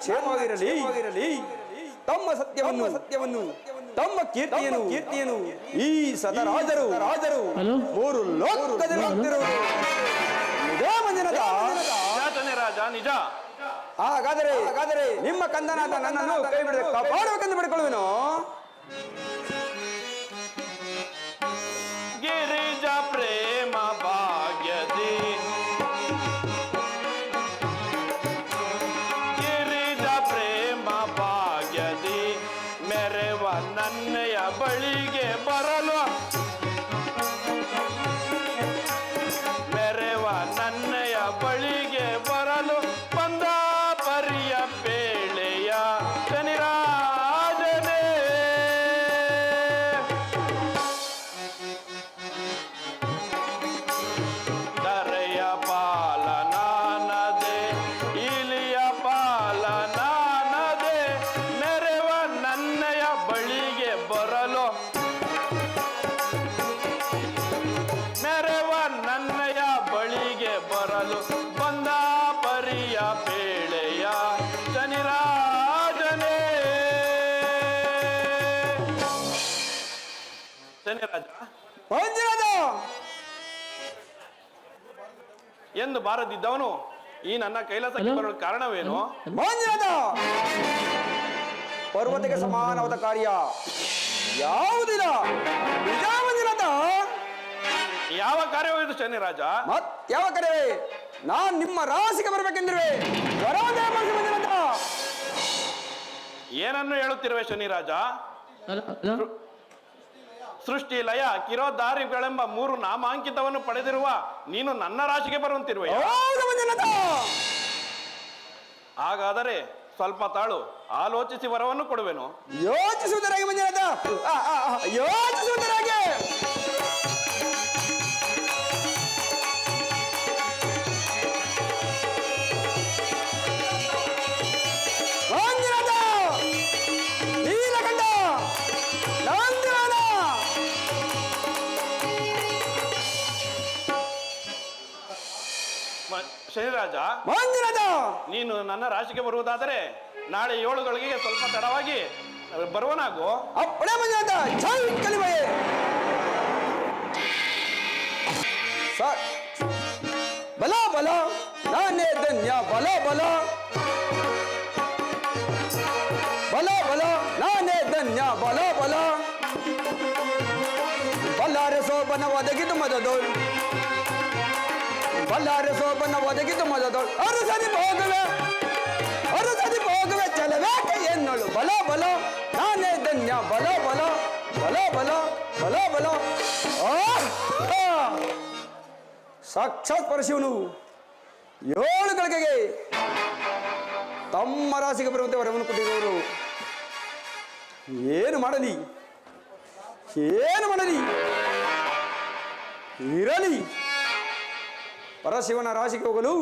ಕ್ಷೇಮವಾಗಿರಲಿ ತಮ್ಮ ಸತ್ಯವನ್ನು ತಮ್ಮ ಕೀರ್ತಿಯನ್ನು ಈ ಸದರಾಜರು ಮೂರು ಲೋಕದಲ್ಲಿ ಹೋಗ್ತಿರುವರು. ನಿಜ ಮಂಜುನಾಥ? ಯಾತನೆ ರಾಜ ನಿಜ. ಹಾಗಾದರೆ ನಿಮ್ಮ ಕಂದನಾದ ನನ್ನನ್ನು ಕೈ ಬಿಡದೆ ಕಾಪಾಡಬೇಕೆಂದು ಬಿಡ್ಕೊಳ್ಳುವೆನು. ಗಿರಿಜ ಪ್ರೇಮ ಭಾಗ್ಯದಿ ಗಿರಿಜ ಪ್ರೇಮ ಭಾಗ್ಯದಿ ಮೆರೆವ ನನ್ನಯ ಬಳಿಗೆ ಬರಲು ಮೆರೆವ ನನ್ನಯ ಬಳಿಗೆ ಬರಲು ಬಂದ ಪರಿಯ ಪೇಳೆಯ ಶನಿರಾಜನೇ. ದರೆಯ ಪಾಲನಾನದೆ ಇಲಿಯ ಪಾಲನಾನದೆ ಮೆರೆವ ನನ್ನಯ ಬಳಿಗೆ ಬರಲು ಮೆರೆವ ನನ್ನಯ ಬಳಿಗೆ ಬರಲು ಬಂದ ಪರಿಯ ಪೇಳೆಯ ಶನಿರಾಜನೇ. ಶನಿರಾಜ ಮಂಜುನಾಥ ಎಂದು ಬಾರದಿದ್ದವನು ಈ ನನ್ನ ಕೈಲಾಸಕ್ಕೆ ಬರಲು ಕಾರಣವೇನು? ಮಂಜುನಾಥ, ಪರ್ವತಕ್ಕೆ ಸಮಾನವಾದ ಕಾರ್ಯ ಯಾವುದಿಲ್ಲ. ನಿಜ ಮಂಜುನಾಥ? ಯಾವ ಕಾರ್ಯವಿದು ಶನಿರಾಜ? ಮತ್ ಯಾವ ಕಾರ್ಯವೇ? ನಾನ್ ನಿಮ್ಮ ರಾಶಿಗೆ ಬರ್ಬೇಕೆಂದಿರುವೆ. ಬರೋದೇ ಮಂಜುನಾಥ. ಏನನ್ನು ಹೇಳುತ್ತಿರುವೆ ಶನಿರಾಜ? ಸೃಷ್ಟಿ ಲಯ ಕಿರೋದಾರಿಗಳೆಂಬ 3 ನಾಮಾಂಕಿತವನ್ನು ಪಡೆದಿರುವ ನೀನು ನನ್ನ ರಾಶಿಗೆ ಬರುವಂತಿರುವೆ. ಹೌದು ಮಂಜುನಾಥ. ಹಾಗಾದರೆ ಸ್ವಲ್ಪ ತಾಳು, ಆಲೋಚಿಸಿ ವರವನ್ನು ಕೊಡುವೆನು. ಯೋಚಿಸುವುದರಾಗಿ ಮಂಜುನಾಥ, ಯೋಚಿಸುವುದರಾಗಿ. ಮಂಜುನಾಥ, ನೀಲಕಂಠ, ನಂದಿವನ. ಶನಿರಾಜ, ಮಂಜುನಾಥ, ನೀನು ನನ್ನ ರಾಶಿಗೆ ಬರುವುದಾದರೆ ನಾಳೆ 7 ಗಳಿಗೆ ಸ್ವಲ್ಪ ತಡವಾಗಿ ಬರುವನಾಗು. ಅಪ್ಪಣೆ ಮಂಜುನಾಥ. ಜೈ ಕಲಿಮಯೇ. ಬಲ ಬಲ ನಾನೇ ಧನ್ಯ. ಬಲ ಬಲ ಬಲ ಬಲ ನಾನೇ ಧನ್ಯ. ಬಲ ಬಲ ಬಲ್ಲಾರೆ ಸೋಬನ ಒದಗಿದು ಮದದೋಳು. ಬಲ್ಲಾರೆ ಸೋಬನ ಒದಗಿದು ಮದದೋಳು. ಅರಸದಿ ಹೋಗುವೆ ಚಲವೇಕೆ ಎನ್ನಳು. ಬಲ ಬಲ ನಾನೇ ಧನ್ಯ. ಬಲ ಬಲ ಬಲ ಬಲ ಬಲ ಬಲ. ಸಾಕ್ಷಾತ್ ಪರಶಿವನು 7 ಗಳಿಗೆಗೆ ತಮ್ಮ ರಾಶಿಗೆ ಬರುವಂತೆ ವರವನ್ನು ಕೊಟ್ಟಿರುವರು. ಏನು ಮಾಡಲಿ ಇರಲಿ. ಪರಶಿವನ ರಾಶಿಗೆ ಹೋಗಲು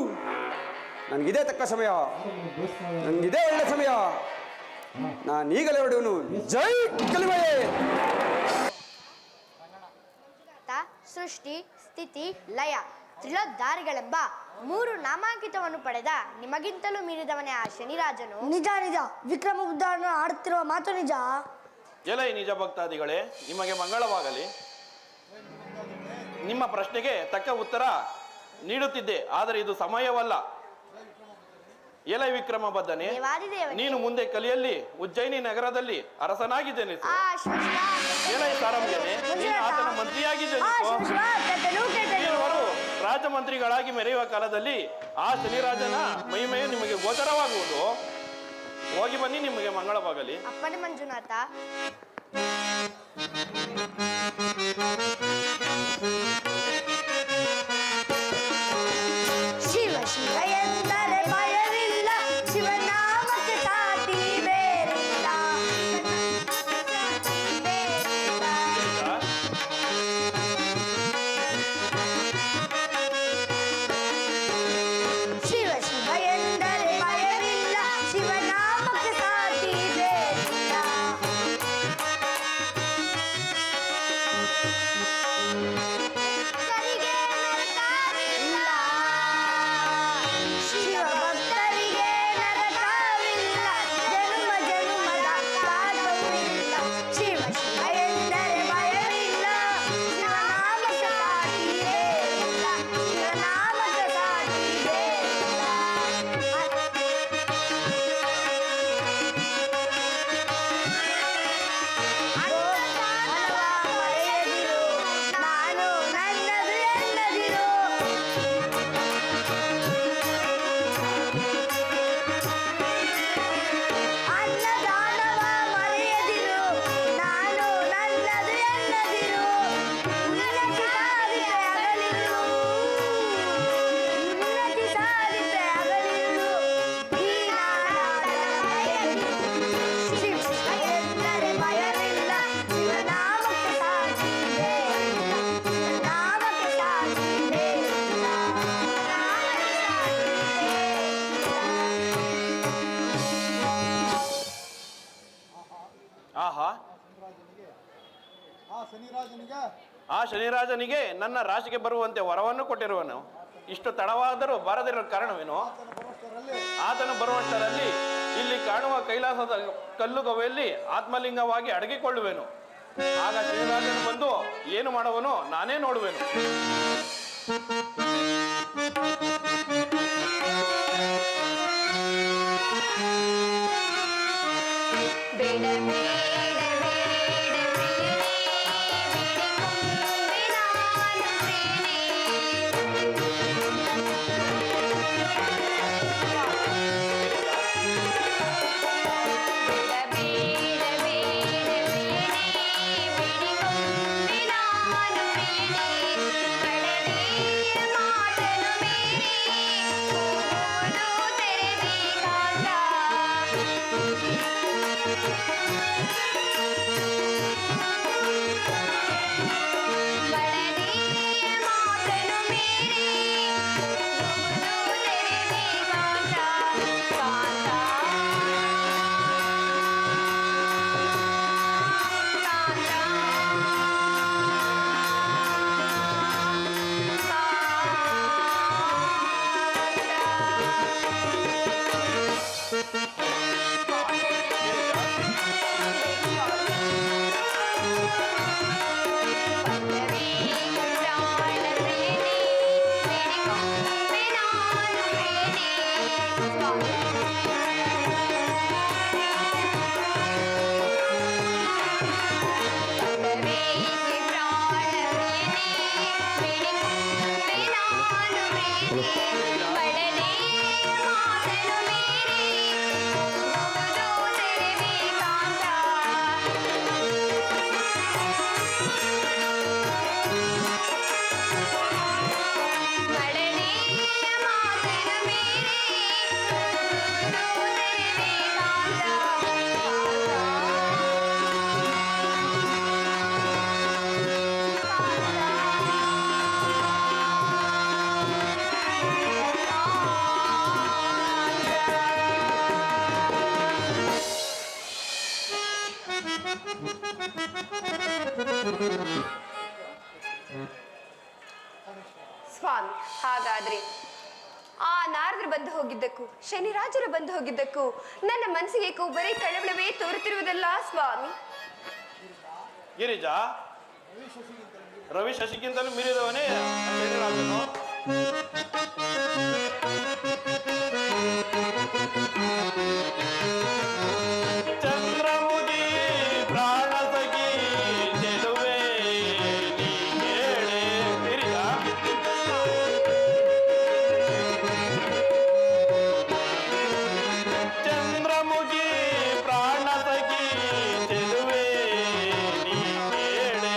ನನಗಿದೇ ತಕ್ಕ ಸಮಯ, ನನಗಿದೇ ಒಳ್ಳೆ ಸಮಯ. ನಾನೀಗಲೇ ಹೊರಡುವನು. ಜೈ ಕಲಿಮಯೇ. ಸೃಷ್ಟಿ, ಸ್ಥಿತಿ, ಲಯ, ತ್ರಿಲೋದಾರಿಗಳೆಂಬ 3 ನಾಮಾಂಕಿತವನ್ನು ಪಡೆದ ನಿಮಗಿಂತಲೂ ಮೀರಿದವನೇ ಆ ಶನಿರಾಜನು. ನಿಜ ವಿಕ್ರಮ ಬುದ್ಧವನ್ನು ಆಡುತ್ತಿರುವ ಮಾತು ನಿಜ. ಎಲೈ ನಿಜ ಭಕ್ತಾದಿಗಳೇ, ನಿಮಗೆ ಮಂಗಳವಾಗಲಿ. ನಿಮ್ಮ ಪ್ರಶ್ನೆಗೆ ತಕ್ಕ ಉತ್ತರ ನೀಡುತ್ತಿದ್ದೆ, ಆದರೆ ಇದು ಸಮಯವಲ್ಲ. ಎಲೈ ವಿಕ್ರಮ ಬದ್ಧನೆ, ನೀನು ಮುಂದೆ ಕಲಿಯಲ್ಲಿ ಉಜ್ಜಯಿನಿ ನಗರದಲ್ಲಿ ಅರಸನಾಗಿ ಜನಿಸು. ಎಲೈ ಸಾರಂಜನೆ, ನೀನು ಆತನ ಮಂತ್ರಿಯಾಗಿ ಜನಿಸು. ಇರುವರು ರಾಜಮಂತ್ರಿಗಳಾಗಿ ಮೆರೆಯುವ ಕಾಲದಲ್ಲಿ ಆ ಶನಿರಾಜನ ಮಹಿಮೆಯು ನಿಮಗೆ ಗೋಚರವಾಗುವುದು. ಹೋಗಿ ಬನ್ನಿ, ನಿಮಗೆ ಮಂಗಳವಾಗಲಿ. ಅಪ್ಪಣೆ ಮಂಜುನಾಥ. ಶಿವ ಶಿವ ಎಂದರೆ ಭಯವಿಲ್ಲ, ಶಿವನಾಮಕ್ಕೆ ಸಾಟಿ ಬೇರಿಲ್ಲ. ಶಿವ ಶಿವ ಎಂದರೆ ಭಯವಿಲ್ಲ, ಶಿವನಾಮಕ್ಕೆ ಸಾಟಿ ಬೇರಿಲ್ಲ. ಆ ಶನಿರಾಜನಿಗೆ ನನ್ನ ರಾಶಿಗೆ ಬರುವಂತೆ ವರವನ್ನು ಕೊಟ್ಟಿರುವನು. ಇಷ್ಟು ತಡವಾದರೂ ಬಾರದಿರೋ ಕಾರಣವೇನು? ಆತನು ಬರುವಷ್ಟರಲ್ಲಿ ಇಲ್ಲಿ ಕಾಣುವ ಕೈಲಾಸದ ಕಲ್ಲುಗವೆಯಲ್ಲಿ ಆತ್ಮಲಿಂಗವಾಗಿ ಅಡಗಿಕೊಳ್ಳುವೆನು. ಆಗ ಶನಿರಾಜನು ಬಂದು ಏನು ಮಾಡುವನು ನಾನೇ ನೋಡುವೆನು. ಸ್ವಾಮಿ, ಹಾಗಾದ್ರೆ ಆ ನಾರದರು ಬಂದು ಹೋಗಿದ್ದಕ್ಕೂ ಶನಿರಾಜರು ಬಂದು ಹೋಗಿದ್ದಕ್ಕೂ ನನ್ನ ಮನಸ್ಸಿಗೆ ಬರೀ ಕಳವಳವೇ ತೋರುತ್ತಿರುವುದಲ್ಲ ಸ್ವಾಮಿ. ಗಿರಿಜಾ, ರವಿ ಶಶಿಗಿಂತಲೂ ಮೀರಿದವನೇ ಶನಿರಾಜನು. ಚಂದ್ರಮುಗಿ ಪ್ರಾಣ ಸಖಿ ಚೆಲುವೆ ನೀ ಹೇಳೆ. ಗಿರಿಜಾ, ಚಂದ್ರಮುಗಿ ಪ್ರಾಣ ಸಖಿ ಚೆಲುವೆ ನೀ ಹೇಳೆ.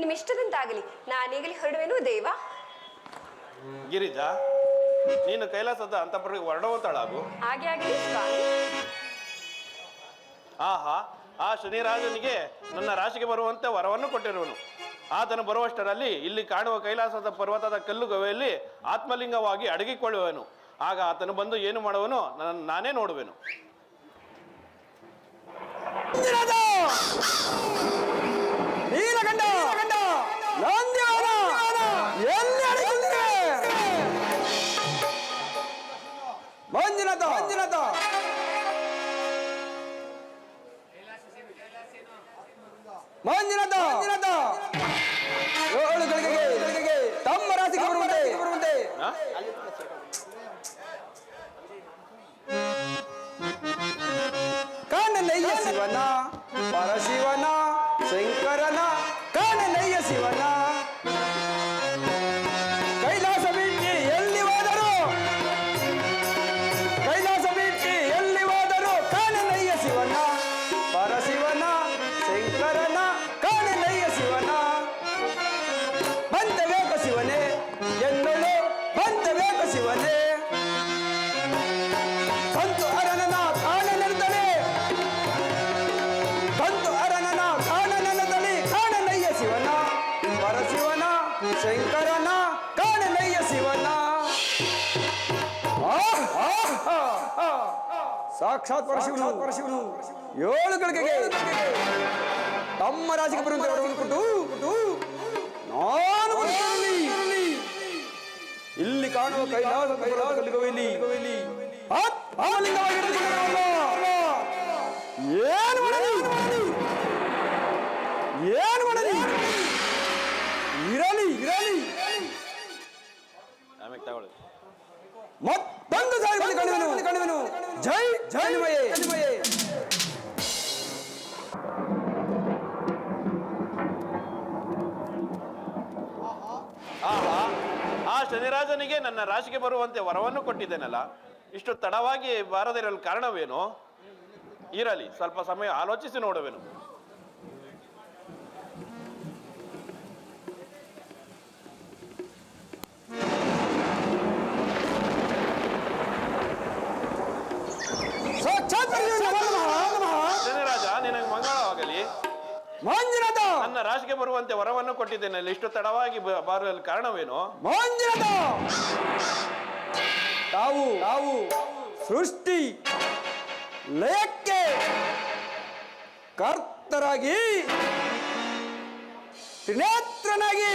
ನಿಮ್ಮ ಇಷ್ಟದಂತಾಗಲಿ. ನಾನೀಗಲೇ ಹೊರಡುವೆನು ದೇವ. ಗಿರಿಜಾ, ನೀನು ಕೈಲಾಸದ ಅಂತಃಪುರಕ್ಕೆ ಹೊರಡುವಂತಳಾಗು. ಹಾಗೆ ಆಗಲಿ ಸ್ವಾಮಿ. ಆಹಾ, ಆ ಶನಿರಾಜನಿಗೆ ನನ್ನ ರಾಶಿಗೆ ಬರುವಂತೆ ವರವನ್ನು ಕೊಟ್ಟಿರುವನು. ಆತನು ಬರುವಷ್ಟರಲ್ಲಿ ಇಲ್ಲಿ ಕಾಣುವ ಕೈಲಾಸದ ಪರ್ವತದ ಕಲ್ಲು ಗವೆಯಲ್ಲಿ ಆತ್ಮಲಿಂಗವಾಗಿ ಅಡಗಿಕೊಳ್ಳುವನು. ಆಗ ಆತನು ಬಂದು ಏನು ಮಾಡುವನು ನಾನೇ ನೋಡುವೆನು. ಮಂಜುನಾಥ, ಮಂಜುನಾಥ, ಮಂಜುನಾಥ, ಮಂಜುನಾಥ, ಏಳು ಗಳಿಗೆ ತಮ್ಮ ರಾಶಿಗೆ ಬರುವಂತೆ ಕಾಣಲಯ್ಯ ಶಿವನ, ಪರಶಿವನ, ಶಂಕರನ, ಕಾಣಲಯ್ಯ ಶಿವನ. ಕೈಲಾಸ ಬಿಟ್ಟು ಎಲ್ಲಿ ಹೋದರು, ಕೈಲಾಸ ಬಿಟ್ಟು ಎಲ್ಲಿ ಹೋದರು, ಕಾಣಲಯ್ಯ ಶಿವನ, ಪರಶಿವನ, ಶಂಕರನ, ಕಾಣಲಯ್ಯ ಶಿವನ. ಬಂತಬೇಕ ಶಿವನೇ ಎನ್ನಳು, ಬಂತಬೇಕ ಶಿವನೇ. ಕಂತು ಅರನನ ಕಾಣನೆಂದಲೇ, ಕಂತು ಅರನನ ಕಾಣನೆಂದಲೇ, ಕಾಣಲಯ್ಯ ಶಿವನ, ಪರಶಿವನ, ಶಂಕರನ, ಕಾಣಲಯ್ಯ ಶಿವನ. ಸಾಕ್ಷಾತ್ ಪರಶಿವನು, ಪರಶಿವನು ಏಳು ಗಳಿಗೆ ತಮ್ಮ ರಾಶಿಗೆ ಬರುವಂತೆ ವರವನ್ನು ಕೊಟ್ಟು ನಾನು ಇಲ್ಲಿ ಕಾಣುವ ಕೈಲಾಸ ಕಲಿಗವಿಲ್ಲಿ ಏನು ಮಾಡಲಿ, ಏನು ಮಾಡಲಿ, ಇರಲಿ ಇರಲಿ. ಆಮೇಲೆ ತಗೊಳ್ಳಿ. ಮತ್ತೊಂದು ಸಾರಿ ಕಣಿವೆನು. ಜೈ ಜೈಮಯೇ ಜೈಮಯೇ. ಆಹಾ, ಆ ಶನಿರಾಜನಿಗೆ ನನ್ನ ರಾಶಿಗೆ ಬರುವಂತೆ ವರವನ್ನು ಕೊಟ್ಟಿದ್ದೇನಲ್ಲ, ಇಷ್ಟು ತಡವಾಗಿ ಬಾರದಿರಲು ಕಾರಣವೇನು? ಇರಲಿ, ಸ್ವಲ್ಪ ಸಮಯ ಆಲೋಚಿಸಿ ನೋಡುವೆನು. ಶನಿರಾಜ, ನಿನಗೆ ಮಂಗಳವಾಗಲಿ. ಮಂಜುನಾಥ, ನನ್ನ ರಾಶಿಗೆ ಬರುವಂತೆ ವರವನ್ನು ಕೊಟ್ಟಿದ್ದೇನೆ, ಇಷ್ಟು ತಡವಾಗಿ ಬರಲು ಕಾರಣವೇನು? ಮಂಜುನಾಥ, ತಾವು ತಾವು ಸೃಷ್ಟಿ ಲಯಕ್ಕೆ ಕರ್ತರಾಗಿ ತ್ರಿನೇತ್ರನಾಗಿ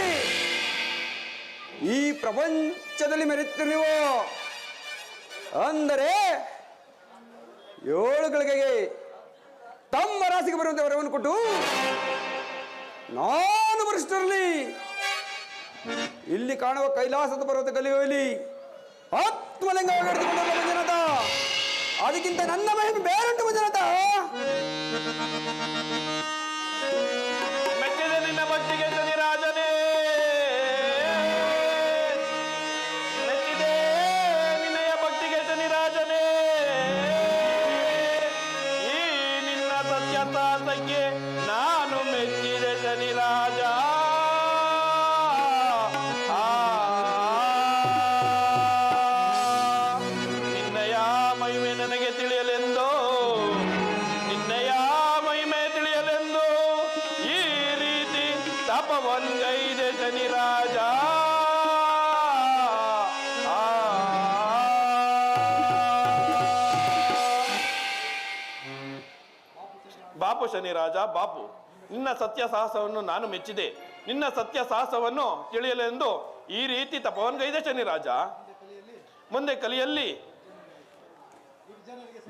ಈ ಪ್ರಪಂಚದಲ್ಲಿ ಮೆರೆಯುತ್ತೀರಿ ನೀವು. ಅಂದರೆ ಏಳು ಗಳಿಗೆ ತಮ್ಮ ರಾಶಿಗೆ ಬರುವಂತೆ ವರವನ್ನು ಕೊಟ್ಟು ನಾನು ಬರಿಷ್ಠರಲ್ಲಿ ಇಲ್ಲಿ ಕಾಣುವ ಕೈಲಾಸದ ಪರ್ವತ ಕಲಿಯುವಲ್ಲಿ ಆತ್ಮಲಿಂಗವಾಗಿ ಹಿಡಿದುಕೊಂಡ ಮಂಜುನಾಥ. ಅದಕ್ಕಿಂತ ನನ್ನ ಮಹಿಮೆ ಬೇರುಂಟು ಮಂಜುನಾಥ. ಮೆಚ್ಚಿದೆ ನಿನ್ನ ಭಕ್ತಿಗೆ ಶನಿರಾಜನೇ, ಮೆಚ್ಚಿದೆ ನಿನ್ನಯ ಭಕ್ತಿಗೆ ಶನಿರಾಜನೇ. ಈ ನಿನ್ನ ಸತ್ಯತಾಸಕ್ಕೆ ನಾನು ಮೆಚ್ಚಿದೆ ಶನಿರಾಜ. ನಿನ್ನಯ ಮಹಿಮೆ ನನಗೆ ತಿಳಿಯಲೆಂದೋ, ನಿನ್ನಯ ಮಹಿಮೆ ತಿಳಿಯಲೆಂದು ಈ ರೀತಿ ತಪವನ್ಗೈದೆ ಶನಿರಾಜ. ಬಾಪು ಶನಿರಾಜ, ಬಾಪು, ನಿನ್ನ ಸತ್ಯ ಸಾಹಸವನ್ನು ನಾನು ಮೆಚ್ಚಿದೆ. ನಿನ್ನ ಸತ್ಯ ಸಾಹಸವನ್ನು ತಿಳಿಯಲೆಂದು ಈ ರೀತಿ ತಪವನ್ಗೈದೆ ಶನಿರಾಜ. ಮುಂದೆ ಕಲಿಯಲ್ಲಿ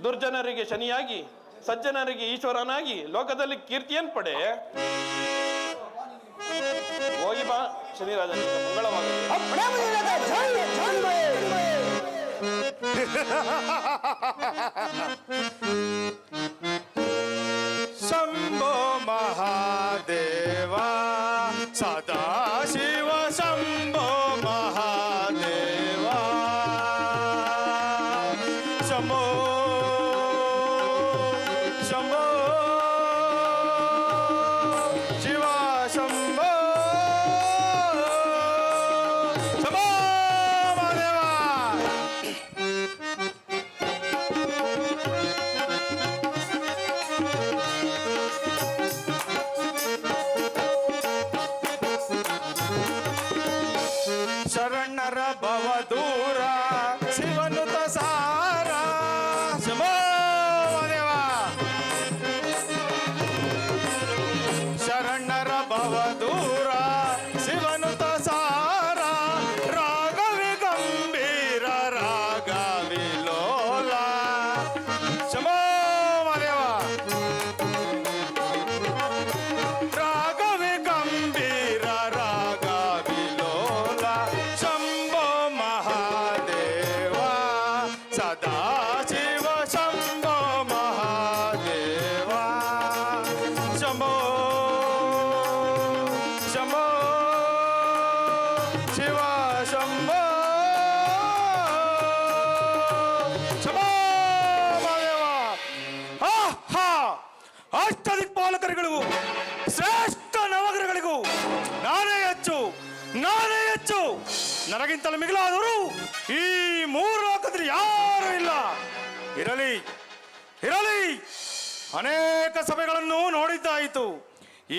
ದುರ್ಜನರಿಗೆ ಶನಿಯಾಗಿ, ಸಜ್ಜನರಿಗೆ ಈಶ್ವರನಾಗಿ ಲೋಕದಲ್ಲಿ ಕೀರ್ತಿಯನ್ನು ಪಡೆ. ಹೋಗಿ ಬಾ ಶನಿರಾಜನಿಗೆ ಮಂಗಳವಾಗಲಿ. ಶಂಭೋ ಮಹಾದೇವ ಸದಾಶಿವ, ಶಂಭೋ ಮಹಾದೇವ ಶಂಭೋ ಶಂಭೋ ಶಿವ, ಶಂಭೋ ಶರಣರ ಭವ ದೂರ ಶಿವನುತ ಸಾರ ಶಂಭೋ ದೇವ ಶರಣರ ಭವ ದೂರ ಶಿವನುತ ಸಾರ ರಾಗವಿ ಗಂಭೀರ ರಾಗವಿ ಲೋಲ ಶಂಭೋ ದೇವ ರಾಗವಿ ಗಂಭೀರ ರಾಗವಿ ಲೋಲ ಶಂಭೋ ಮಹಾದೇವ ಸದಾ ಶಿವ ಶಂಭೋ ಮಹಾದೇವ ಶಂಭೋ ಶಂಭೋ ಶಿವ ಶಂಭೋ ಶಂಭೋ ಮಹಾದೇವ ಆಹಾ ಅಷ್ಟದಿಕ್ಪಾಲಕರುಗಳಿಗೂ ಶ್ರೇಷ್ಠ ನವಗ್ರಹಗಳಿಗೂ ನಾನೇ ಹೆಚ್ಚು ನನಗಿಂತಲೂ ಮಿಗಿಲಾದವರು ಈ ಮೂರು ಲೋಕದಲ್ಲಿ ಯಾರು ಇಲ್ಲ. ಇರಲಿ ಅನೇಕ ಸಭೆಗಳನ್ನು ನೋಡಿದ್ದಾಯಿತು.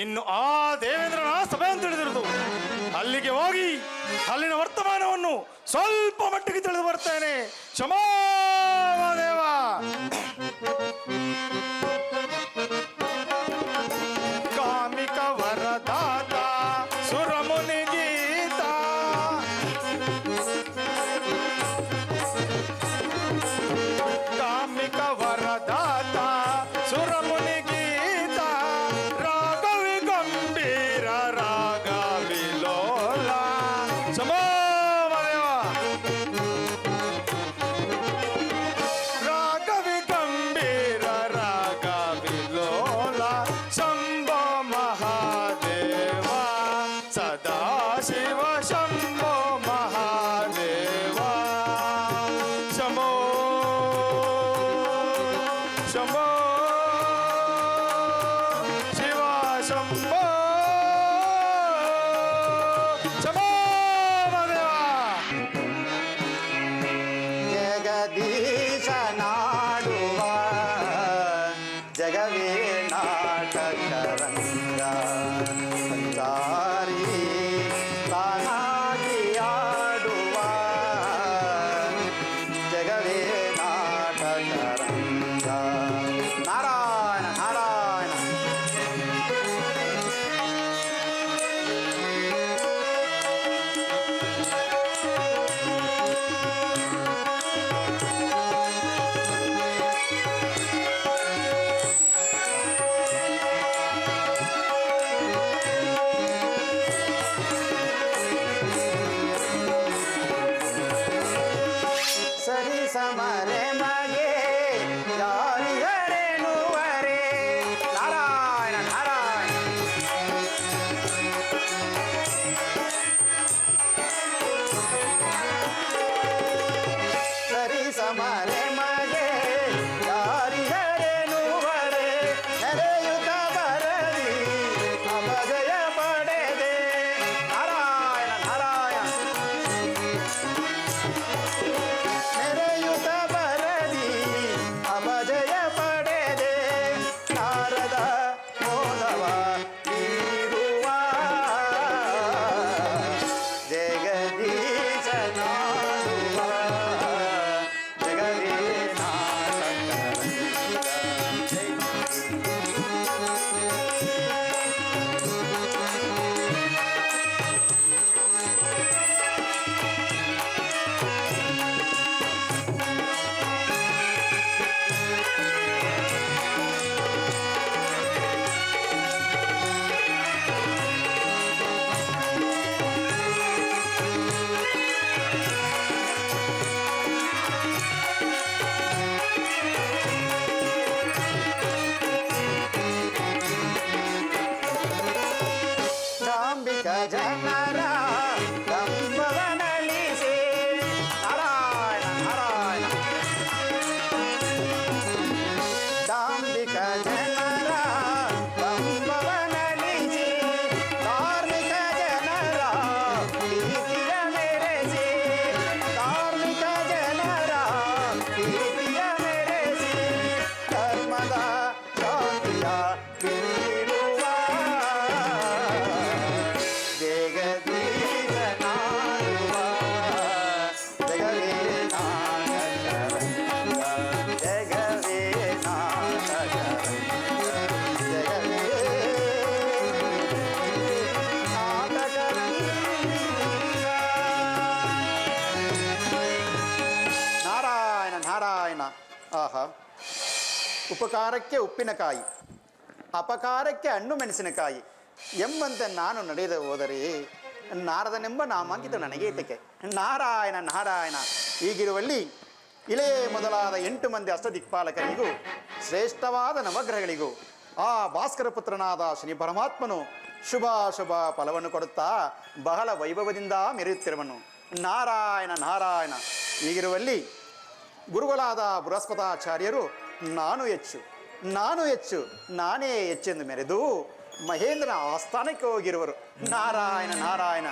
ಇನ್ನು ಆ ದೇವೇಂದ್ರನ ಸಭೆ ಅಂತ ತಿಳಿದಿರುವುದು. ಅಲ್ಲಿಗೆ ಹೋಗಿ ಅಲ್ಲಿನ ವರ್ತಮಾನವನ್ನು ಸ್ವಲ್ಪ ಮಟ್ಟಿಗೆ ತಿಳಿದು ಬರ್ತೇನೆ. ಕ್ಷಮಾ ದೇವ. ಕಾಮಿಕ ವರದಾತ ಸುರಮುನಿ ಗೀತ ಕಾಮಿಕ ವರದಾತ ಸುರಮುನಿ ಗೀತ ರಾಗವಿ ಗಂಭೀರ ರಾಗವಿ ಲೋಲ ಸಮೋದೇವ ರಾಗವಿ ಗಂಭೀರ ರಾಗವಿ ಲೋಲ ಶಂಭೋ ಮಹಾದೇವ ಸದಾ ಶಿವ ಶಂಭೋ ಮಹಾದೇವ ಶಂಭೋ ಶಂಭೋ ಶಿವ ಶಂಭೋ ಶಂಭೋ ಮಹಾದೇವ. ಜಗದೀಶ ನಾಡುವ ಜಗವೇ ನಾಟಕ ರಂಗ ಸಂಚಾರಿ ತಾನಾಗಿ ಆಡುವ ಜಗವೇ ನಾಟಕ ರಂಗ ನಾರಾಯಣ ನಾರಾಯಣ. ಸರಿ ಸಮರೆ ಮಗೆ ಯಾರಿಗರೇನುವರೆ ನಾರಾಯಣ ನಾರಾಯಣ. ಸರಿ ಸಮರೆ ಮಗೆ ಯಾರಿಗರೇನುವರೆ ನೆರೆಯುತ್ತ ಬರಲಿ ಅಪಜಯ ಪಡೆದೆ ನಾರಾಯಣ ನಾರಾಯಣ. ನೆರೆಯುತ್ತ ಬರಲಿ ಅಪಜಯ ಪಡೆದೆ ನಾರದ ಮೋದವ ನೀಡುವ ಜಗದೀಶ ನಾಡುವ ಜಗದೀಶ ಆಹಾ, ಉಪಕಾರಕ್ಕೆ ಉಪ್ಪಿನಕಾಯಿ, ಅಪಕಾರಕ್ಕೆ ಹಣ್ಣು ಮೆಣಸಿನಕಾಯಿ ಎಂಬಂತೆ ನಾನು ನಡೆಯದೆ ಹೋದರೆ ನಾರದನೆಂಬ ನಾಮಾಂಕಿತ ನನಗೆ ಏತಕ್ಕೆ? ನಾರಾಯಣ ನಾರಾಯಣ. ಹೀಗಿರುವಲ್ಲಿ ಇಳೆಯೇ ಮೊದಲಾದ 8 ಮಂದಿ ಅಷ್ಟದಿಕ್ಪಾಲಕರಿಗೂ ಶ್ರೇಷ್ಠವಾದ ನವಗ್ರಹಗಳಿಗೂ ಆ ಭಾಸ್ಕರ ಪುತ್ರನಾದ ಶನಿ ಪರಮಾತ್ಮನು ಶುಭ ಫಲವನ್ನು ಕೊಡುತ್ತಾ ಬಹಳ ವೈಭವದಿಂದ ಮೆರೆಯುತ್ತಿರುವನು. ನಾರಾಯಣ ನಾರಾಯಣ. ಹೀಗಿರುವಲ್ಲಿ ಗುರುಗಳಾದ ಬೃಹಸ್ಪತಾಚಾರ್ಯರು ನಾನೇ ಹೆಚ್ಚೆಂದು ಮೆರೆದು ಮಹೇಂದ್ರನ ಆಸ್ಥಾನಕ್ಕೆ ಹೋಗಿರುವರು. ನಾರಾಯಣ ನಾರಾಯಣ.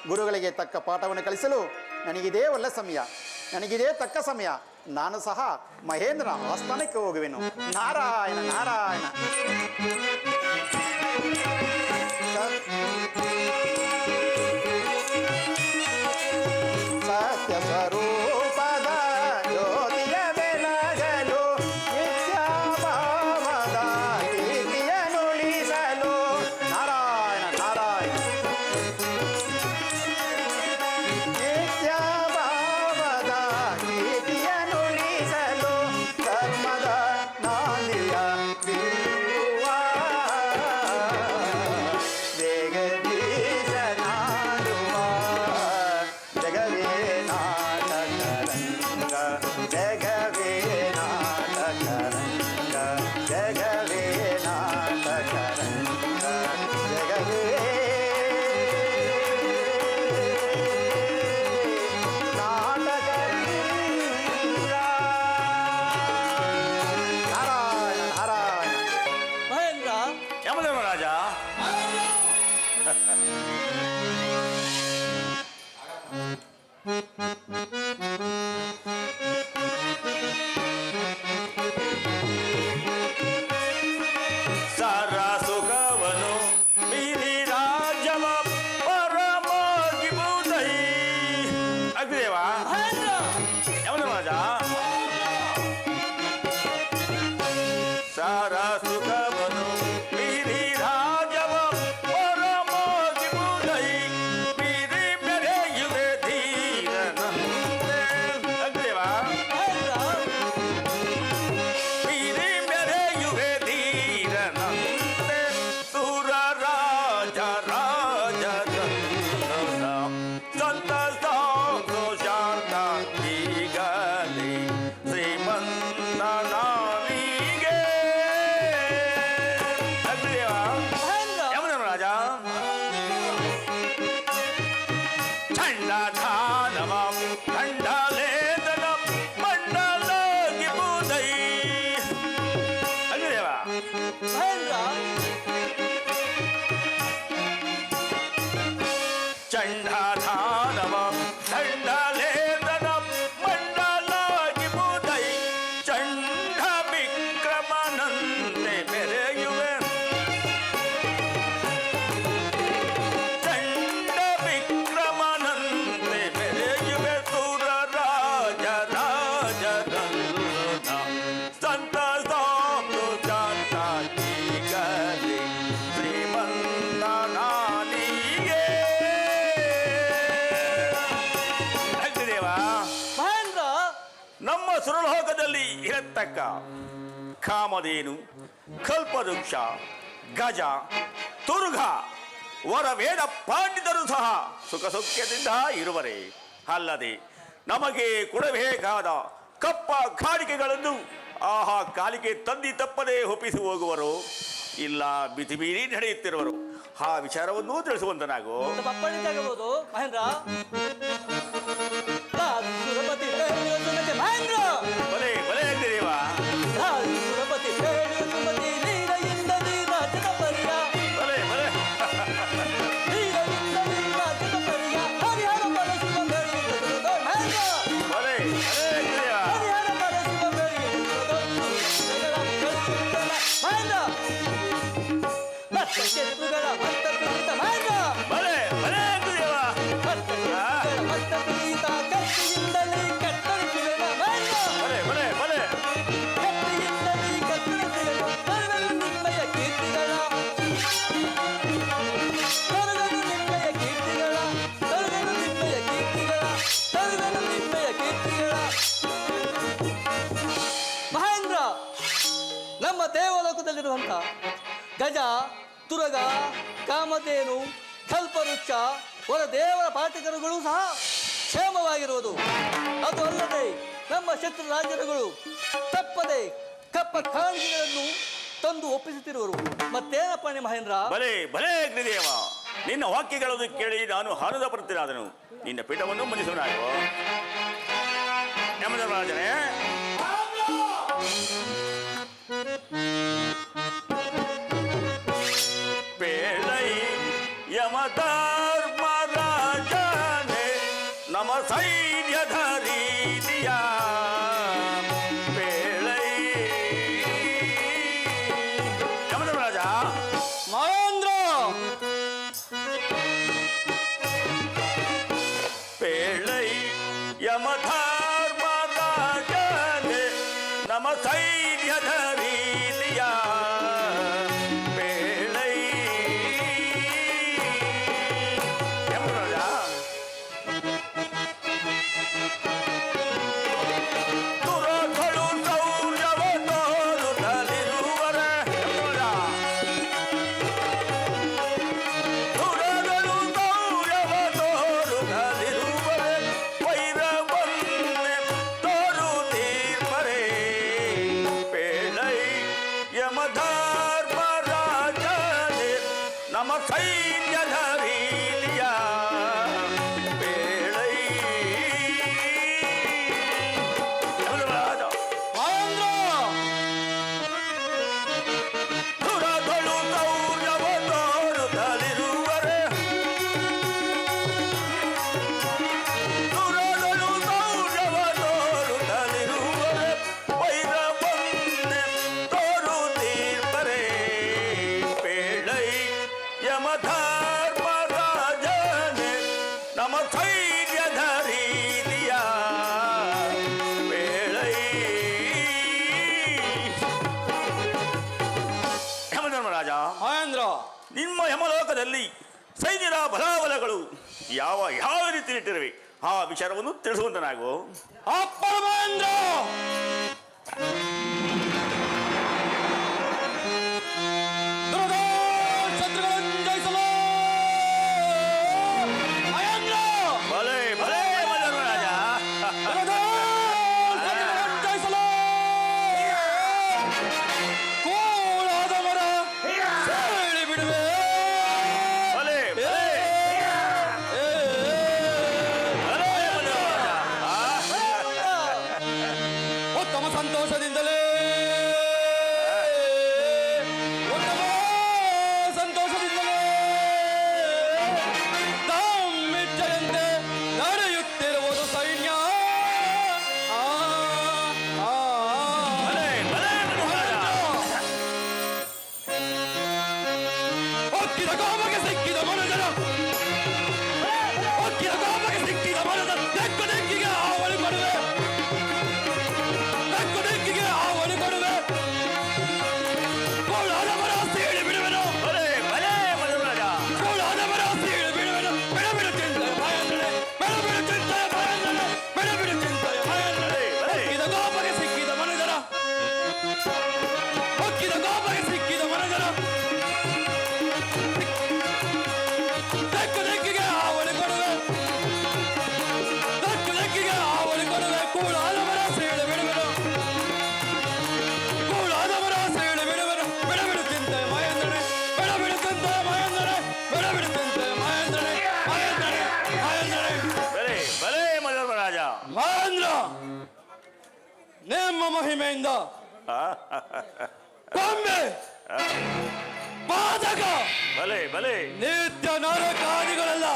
ಗುರುಗಳಿಗೆ ತಕ್ಕ ಪಾಠವನ್ನು ಕಲಿಸಲು ನನಗಿದೇ ಒಳ್ಳೆ ಸಮಯ, ನನಗಿದೇ ತಕ್ಕ ಸಮಯ. ನಾನು ಸಹ ಮಹೇಂದ್ರನ ಆಸ್ಥಾನಕ್ಕೆ ಹೋಗುವೆನು. ನಾರಾಯಣ ನಾರಾಯಣ. ಸತ್ಯ ಸ್ವರೂಪದ ಜ್ಯೋತಿಯ ಬೆಳಗಲು ನಿತ್ಯಭಾವದ ಕೀರ್ತಿಯನುಳಿಸಲು. ನಾರಾಯಣ ನಾರಾಯಣ. ನಿತ್ಯಭಾವದ ಕೀರ್ತಿಯನುಳಿಸಲು ಧರ್ಮದ ನಾಂದಿಯ ಬೀರುವ ಜಗದೀಶನಾಡುವ ಜಗವೇ ನಾಟಕರಂಗ, ಜಗವೇ ನಾಟಕರಂಗ, ಜಗವೇ ನಾಟಕರಂಗ, ಜಗವೇ ನಾಟಕರಂಗ. ನಾರಾಯಣ ನಾರಾಯಣ. ಮಹೇಂದ್ರ, ಯಮಧರ್ಮರಾಜ, ಸಾರ ಸುಖವನು ಮೀರಿ ರಾಜವ ಪರಮಾಗಿಬುದೈ. ಅಗ್ದೇವ ಯಮಧರ್ಮರಾಜ, ಸಾರ ಸುಖವನು ಮೀರಿ ರಾಜವ ಪರಮಾಗಿಬುದೈ. ಮೀರಿ ಮೆರೆಯುವೆ ಧೀರನಂತೆ. ಅಗ್ದೇವ ಮೀರಿ ಮೆರೆಯುವೆ ಧೀರನಂತೆ. ಸುರ ರಾಜ ರಾಜದಂದನ ಸಂತ ಸಂತೋಷಾಂತ ಈಗಲೇ ಶ್ರೀಮಂತ ನಾನಿಗೆ. ಅಗ್ದೇವ ಯಮಧರ್ಮರಾಜ, ಚಂಡಧಾನವ ಖಂಡಲೇದನ ಮಂಡಲಾಗಿ ಬುದೈ. ಅಗ್ದೇವ ಚಂಡಧಾನವ ಖಂಡಲೇದನ ಮಂಡಲಾಗಿ ಬುದೈ. ಚಂಡ ವಿಕ್ರಮನಂತೆ ಮೆರೆಯುವೆ, ಚಂಡ ವಿಕ್ರಮನಂತೆ ಮೆರೆಯುವೆ. ಸುರ ರಾಜ ರಾಜದಂದನ ಸಂತ ಸಂತೋಷಾಂತ ಈಗಲೇ ಶ್ರೀಮಂತ ನಾನಿಗೆ. ಅಗ್ನಿದೇವ, ನಮ್ಮ ಸುರಲೋಕದಲ್ಲಿ ಇರತಕ್ಕ ಕಾಮಧೇನು, ಕಲ್ಪವೃಕ್ಷ, ಗಜ, ತುರ್ಗ, ವರವೇದ ಪಾಂಡಿತರು ಸಹ ಸುಖ ಸೌಖ್ಯದಿಂದ ಇರುವರೆ. ಅಲ್ಲದೆ ನಮಗೆ ಕೊಡಬೇಕಾದ ಕಪ್ಪ ಕಾಣಿಕೆಗಳನ್ನು ಆಹಾ ಕಾಲಿಕೆ ತಂದಿ ತಪ್ಪದೆ ಒಪ್ಪಿಸಿ ಹೋಗುವರು, ಇಲ್ಲ ಬಿತಿ ಮೀರಿ ನಡೆಯುತ್ತಿರುವರು. ಆ ವಿಚಾರವನ್ನು ತಿಳಿಸುವಂತನಾಗು. ಬಪ್ಪಳಿದ್ದಾಗಬಹುದು ಮಹೇಂದ್ರ. ಸುರಪತಿ ಮಹೇಂದ್ರ, ಬಲೆ ಬಲೆ ದೇವ. ಸುರಪತಿ ನೀರೆಯಿಂದ ನೀರಾಜನ ಪರಿಯ, ಬಲೆ ಬಲೆ ನೀರೆಯಿಂದ ನೀರಾಜನ ಪರಿಯ. ಹರಿಹರ ಬಳಸುವ ಬೆಳೆಯುವುದು ಮಹೇಂದ್ರ, ಬಲೆ ಬಲೆ ದೇವ. ಹರಿಹರ ಬಳಸುವ ಬೆಳೆಯುವುದು ಮಹೇಂದ್ರ. ಮತ್ತೆ ಶತ್ರುಗಳ ಮತ್ತ ಮಹೇಂದ್ರ, ಬಲೆ ಬಲೆ ದೇವ. ಮತ್ತೆ ಪಟ್ಟಣದಲ್ಲಿರುವಂಥ ಗಜ, ತುರಗ, ಕಾಮಧೇನು, ಕಲ್ಪವೃಕ್ಷ, ಹೊರ ದೇವರ ಪಾಠಕರುಗಳು ಸಹ ಕ್ಷೇಮವಾಗಿರುವುದು. ಅದು ಅಲ್ಲದೆ ನಮ್ಮ ಶತ್ರು ರಾಜ್ಯಗಳು ತಪ್ಪದೆ ಕಪ್ಪ ಕಾಣಿಕೆಗಳನ್ನು ತಂದು ಒಪ್ಪಿಸುತ್ತಿರುವರು. ಮತ್ತೇನಪ್ಪ ನಿಮ್ಮ ಮಹೇಂದ್ರ? ಭಲೇ ಭಲೇ ಅಗ್ನಿದೇವ, ನಿನ್ನ ವಾಕ್ಯಗಳನ್ನು ಕೇಳಿ ನಾನು ಹಾರದ ಪಡ್ತೀನಾದನು. ನಿನ್ನ ಪೀಠವನ್ನು ಮಂಡಿಸೋಣಾಗೋ ಯಮಧರ್ಮರಾಜನೇ. ಪೇಳೈ ಯಮಧರ್ಮರಾಜನೇ ನಮ ಸೈನ್ಯದ ರೀತಿಯ ಪೇಳೈ ಯಮಧರ್ಮರಾಜ. ಮಹೇಂದ್ರ ಪೇಳೈ ಯಮಧರ್ಮರಾಜನೇ ನಮ ಸೈನ್ಯದ ರೀತಿಯ ಪೇಳೈ ಯಮಧರ್ಮರಾಜ. ದುರಗಳು ಶೌರ್ಯವ ತೋರುತ್ತಲಿರುವರೆ ದುರಗಳು ಶೌರ್ಯವ ತೋರುತ್ತಲಿರುವರೆ ವೈರವನ್ನೇ ತೋರುತ್ತೀರ್ಪರೆ ಪೇಳೈ ಯಮಧರ್ಮರಾಜನೇ ನಮ ಸೈನ್ಯದ ರೀತಿಯ ಪೇಳೈ ಯಮಧರ್ಮರಾಜ. ಮಹೇಂದ್ರ ದುರಗಳು ಶೌರ್ಯವ ತೋರುತ್ತಲಿರುವರೆ ದುರಗಳು ಶೌರ್ಯವ ತೋರುತ್ತಲಿರುವರೆ ವೈರವನ್ನೇ ತೋರುತ್ತೀರ್ಪರೆ ಪೇಳೈ ಯಮಧರ್ಮರಾಜನೇ ನಮ ಸೈನ್ಯದ ರೀತಿಯ ಪೇಳೈ ಯಮಧರ್ಮರಾಜ. ಮಹೇಂದ್ರ ನಿಮ್ಮ ಯಮಲೋಕದಲ್ಲಿ ಸೈನ್ಯದ ಬಲಾಬಲಗಳು ಯಾವ ಯಾವ ರೀತಿ ಇಟ್ಟಿರುವೆ ಆ ವಿಚಾರವನ್ನು ತಿಳಿಸುವಂತನಾಗೋ. ಅಪ್ಪ ಮಹೇಂದ್ರ ದುರ್ಗಾ ಶತ್ರುಗಳನ್ನು ಜಯಿಸಲು ಮಹೇಂದ್ರ ಭಲೇ ಭಲೇ ಯಮಧರ್ಮರಾಜ. ದುರ್ಗಾ ಶತ್ರುಗಳನ್ನು ಜಯಿಸಲು ಕೋಳಾದ ಮರ ಸೀಳಿ ಬಿಡುವೆ. ಭಲೇ ಭಲೇ ಭಲೇ ಯಮಧರ್ಮರಾಜ. ಉತ್ತಮ ಸಂತೋಷದಿಂದಲೇ ಉತ್ತಮ ಸಂತೋಷದಿಂದಲೇ ತಮ್ಮಿಚ್ಛೆಯಂತೆ ನಡೆಯುತ್ತಿರುವುದು ಸೈನ್ಯ. ಆ, ಆ, ಭಲೇ ಭಲೇ ಯಮಧರ್ಮರಾಜ. ಒಕ್ಕಿದ ಗೋಮಗೆ ಸಿಕ್ಕಿದ ಮನದ ಒಕ್ಕಿದ ಗೋಮಗೆ ಸಿಕ್ಕಿದ ಮನದ ತೆಕ್ಕು ತೆಕ್ಕಿಗೆ ಆವಳಿ ಕೊಡುವೆ. ತೆಕ್ಕು ತೆಕ್ಕಿಗೆ ಆವಳಿ ಕೊಡುವೆ. ಕೋಳಾದ ಮರ ಸೀಳಿ ಬಿಡುವೆನು. ಭಲೇ ಭಲೇ ಯಮಧರ್ಮರಾಜ. ಕೋಳಾದ ಮರ ಸೀಳಿ ಬಿಡುವೆನು. ಬೆಳಬಿಡು ಚಿಂತೆಯ ಮಹೇಂದ್ರನೇ, ಬೆಳಬಿಡು ಚಿಂತೆಯ ಮಹೇಂದ್ರನೇ, ಬೆಳಬಿಡು ಚಿಂತೆಯ ಮಹೇಂದ್ರನೇ. ಒಕ್ಕಿದ ಗೋಮಗೆ ಸಿಕ್ಕಿದ ಮನದರ ಒಕ್ಕಿದ ಗೋಮಗೆ ಸಿಕ್ಕಿದ ಮನದರ ತೆಕ್ಕು ತೆಕ್ಕಿಗೆ ಆವಳಿ ಕೊಡುವೆ. ತೆಕ್ಕು ತೆಕ್ಕಿಗೆ ಆವಳಿ ಕೊಡುವೆ. ಕೂಳಾದ ಮರ ಸೀಳಿ ಬಿಡುವೆನು. ಕೂಳಾದ ಮರ ಸೀಳಿ ಬಿಡುವೆನು. ಬೆಳಬಿಡು ಚಿಂತೆಯ ಮಹೇಂದ್ರನೇ, ಬೆಳಬಿಡು ಚಿಂತೆಯ ಮಹೇಂದ್ರನೇ, ಬೆಳಬಿಡು ಚಿಂತೆಯ ಮಹೇಂದ್ರನೇ, ಮಹೇಂದ್ರನೇ, ಮಹೇಂದ್ರನೇ. ಭಲೇ ಭಲೇ ಯಮಧರ್ಮರಾಜ. ಮಹೇಂದ್ರ ನಿಮ್ಮ ಮಹಿಮೆಯಿಂದ ಕೊಂಬೆ ಪಾದಕ ಭಲೇ ಭಲೇ ನಿತ್ಯ ನರಕಾದಿಗಳೆಲ್ಲ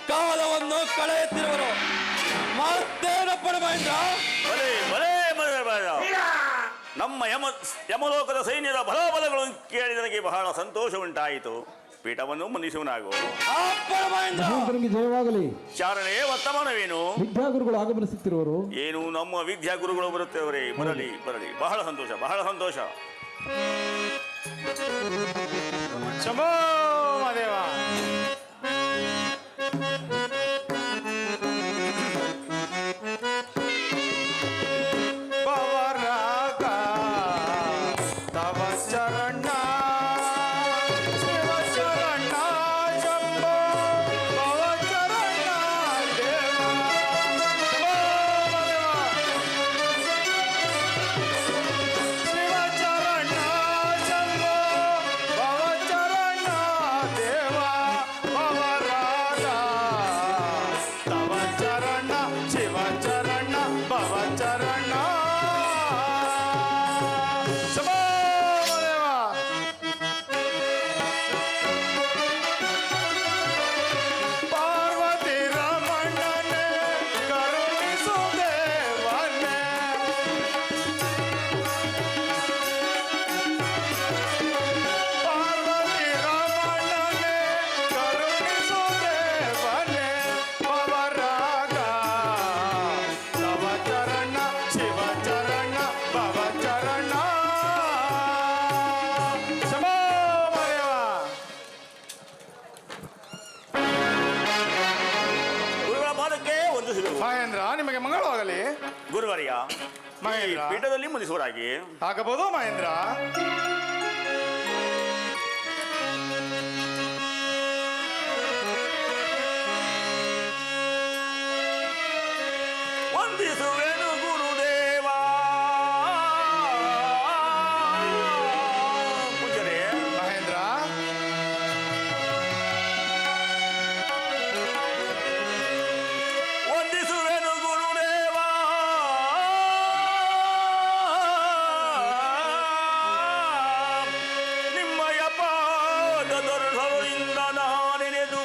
ಕಾಲವನ್ನು ಕಳೆಯುತ್ತಿರುವರು. ಮತ್ತೇನಪ್ಪ ಮಹೇಂದ್ರ? ಭಲೇ ಭಲೇ ಯಮಧರ್ಮರಾಜ. ನಮ್ಮ ಯಮಲೋಕದ ಸೈನ್ಯದ ಬಲಾಬಲಗಳನ್ನು ಕೇಳಿ ನನಗೆ ಬಹಳ ಸಂತೋಷ ಉಂಟಾಯಿತು. ಪೀಠವನ್ನು ಮಂಡಿಸುವನಾಗೋ. ಅಪ್ಪ ಮಹೇಂದ್ರ ಮಹೇಂದ್ರನಿಗೆ ಜಯವಾಗಲಿ. ಚಾರಣೆ ವರ್ತಮಾನವೇನು? ವಿದ್ಯಾಗುರುಗಳು ಆಗಮನಿಸುತ್ತಿರುವರು. ಏನು ನಮ್ಮ ವಿದ್ಯಾ ಗುರುಗಳು ಬರುತ್ತೇವರೇ? ಬರಲಿ ಬರಲಿ, ಬಹಳ ಸಂತೋಷ ಬಹಳ ಸಂತೋಷ. ಶಂಭೋ ಮಹಾದೇವ. ಭವರಾಗ ತವ ಚರ ಸಂತೋಷವಿದೆ ಮಹೇಂದ್ರ, ನಿಮಗೆ ಮಂಗಳವಾಗಲಿ. ಗುರುವರ್ಯ, ಮಹೇಂದ್ರ. ಈ ಪೀಠದಲ್ಲಿ ಮುನಿಸುವರಾಗಿ ಆಗಬಹುದು ಮಹೇಂದ್ರ. ವಂದಿಸುವೆನು ಗುರುದೇವ. ಪೂಜ್ಯರೇ, ಮಹೇಂದ್ರ, ವಂದಿಸುವೆನು ಗುರುದೇವ. ನಿಮ್ಮಯ ಪಾದ ದರ್ಶನದಿಂದ ನಾನೆನೆದು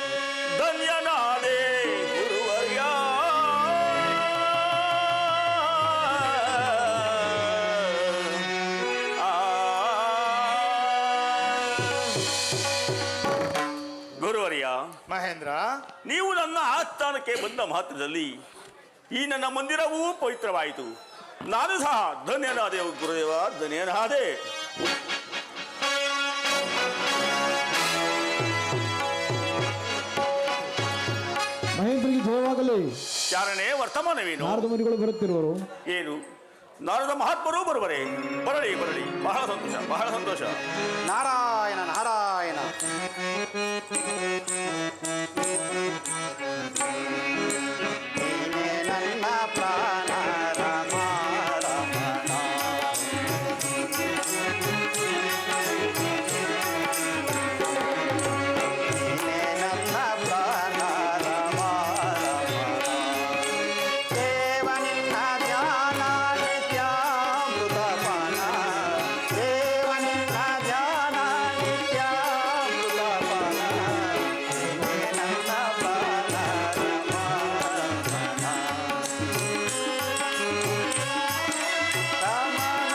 ಧನ್ಯನಾದೆ ಗುರುವರ್ಯ. ಗುರುವರ್ಯ, ಮಹೇಂದ್ರ, ನೀವು ನನ್ನ ಆಸ್ಥಾನಕ್ಕೆ ಬಂದ ಮಾತ್ರದಲ್ಲಿ ಈ ನನ್ನ ಮಂದಿರವೂ ಪವಿತ್ರವಾಯಿತು. ನಾನು ಸಹ ಧನ್ಯನಾದೆ ಗುರುದೇವ, ಧನ್ಯನಾದೆ. ಮಹೇಂದ್ರಿಗೆ ಜಯವಾಗಲಿ. ಚಾರಣೆ ವರ್ತಮಾನವೇನು? ನಾರದ ಮುನಿಗಳು ಬರುತ್ತಿರುವರು. ಏನು ನಾರದ ಮಹಾತ್ಮರು ಬರುವರೆ? ಬರಲಿ ಬರಲಿ, ಬಹಳ ಸಂತೋಷ, ಬಹಳ ಸಂತೋಷ. ನಾರಾಯಣ ನಾರಾಯಣ. ನೀನೇ ನನ್ನ ಪ್ರಾಣ ರಮ ರಮಣ. ನೀನೇ ನನ್ನ ಪ್ರಾಣ ರಮ ರಮಣ. ದೇವ ನಿನ್ನ ಧ್ಯಾನ ನಿತ್ಯಾಮೃತಪಾನ. ದೇವ ನಿನ್ನ ಧ್ಯಾನ ನಿತ್ಯಾಮೃತಪಾನ. ನೀನೇ ನನ್ನ ಪ್ರಾಣ ರಮ ರಮಣ.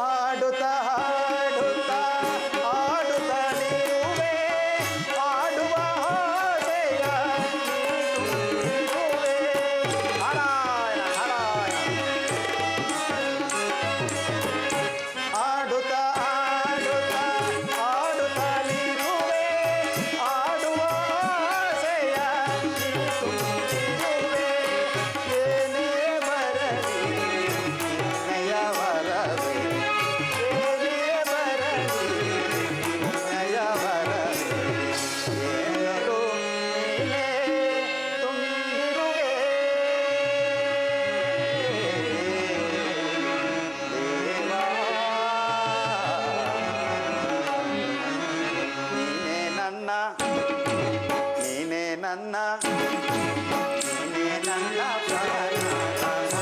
ಆಡುತ್ತಾ ಹಾಡುತ್ತಾ ಆಡುತ್ತಲಿರುವೆ. ಆಡುವ ಆಸೆಯ ನೀಡುವೆ. ನಾರಾಯಣ ನಾರಾಯಣ. ಆಡುತ್ತಾ ಆಡುತ್ತಾ ಆಡುತ್ತಲಿರುವೆ. ಆಡುವ ಆಸೆಯ ನೀಡುವೆ. ಏನೇ ಬರಲಿ ನಿನ್ನಯ ವರವೇ. ಏನೇ ಬರಲಿ ನಿನ್ನಯ ವರವೇ. ಏಳಲು ನೀನೇ ತುಂಬಿರುವೆ. ದೇವಾ, ನೀನೇ ನನ್ನ ನೀನೇ ನನ್ನ ನೀನೇ ನನ್ನ ಪ್ರಾಣ ರಮ.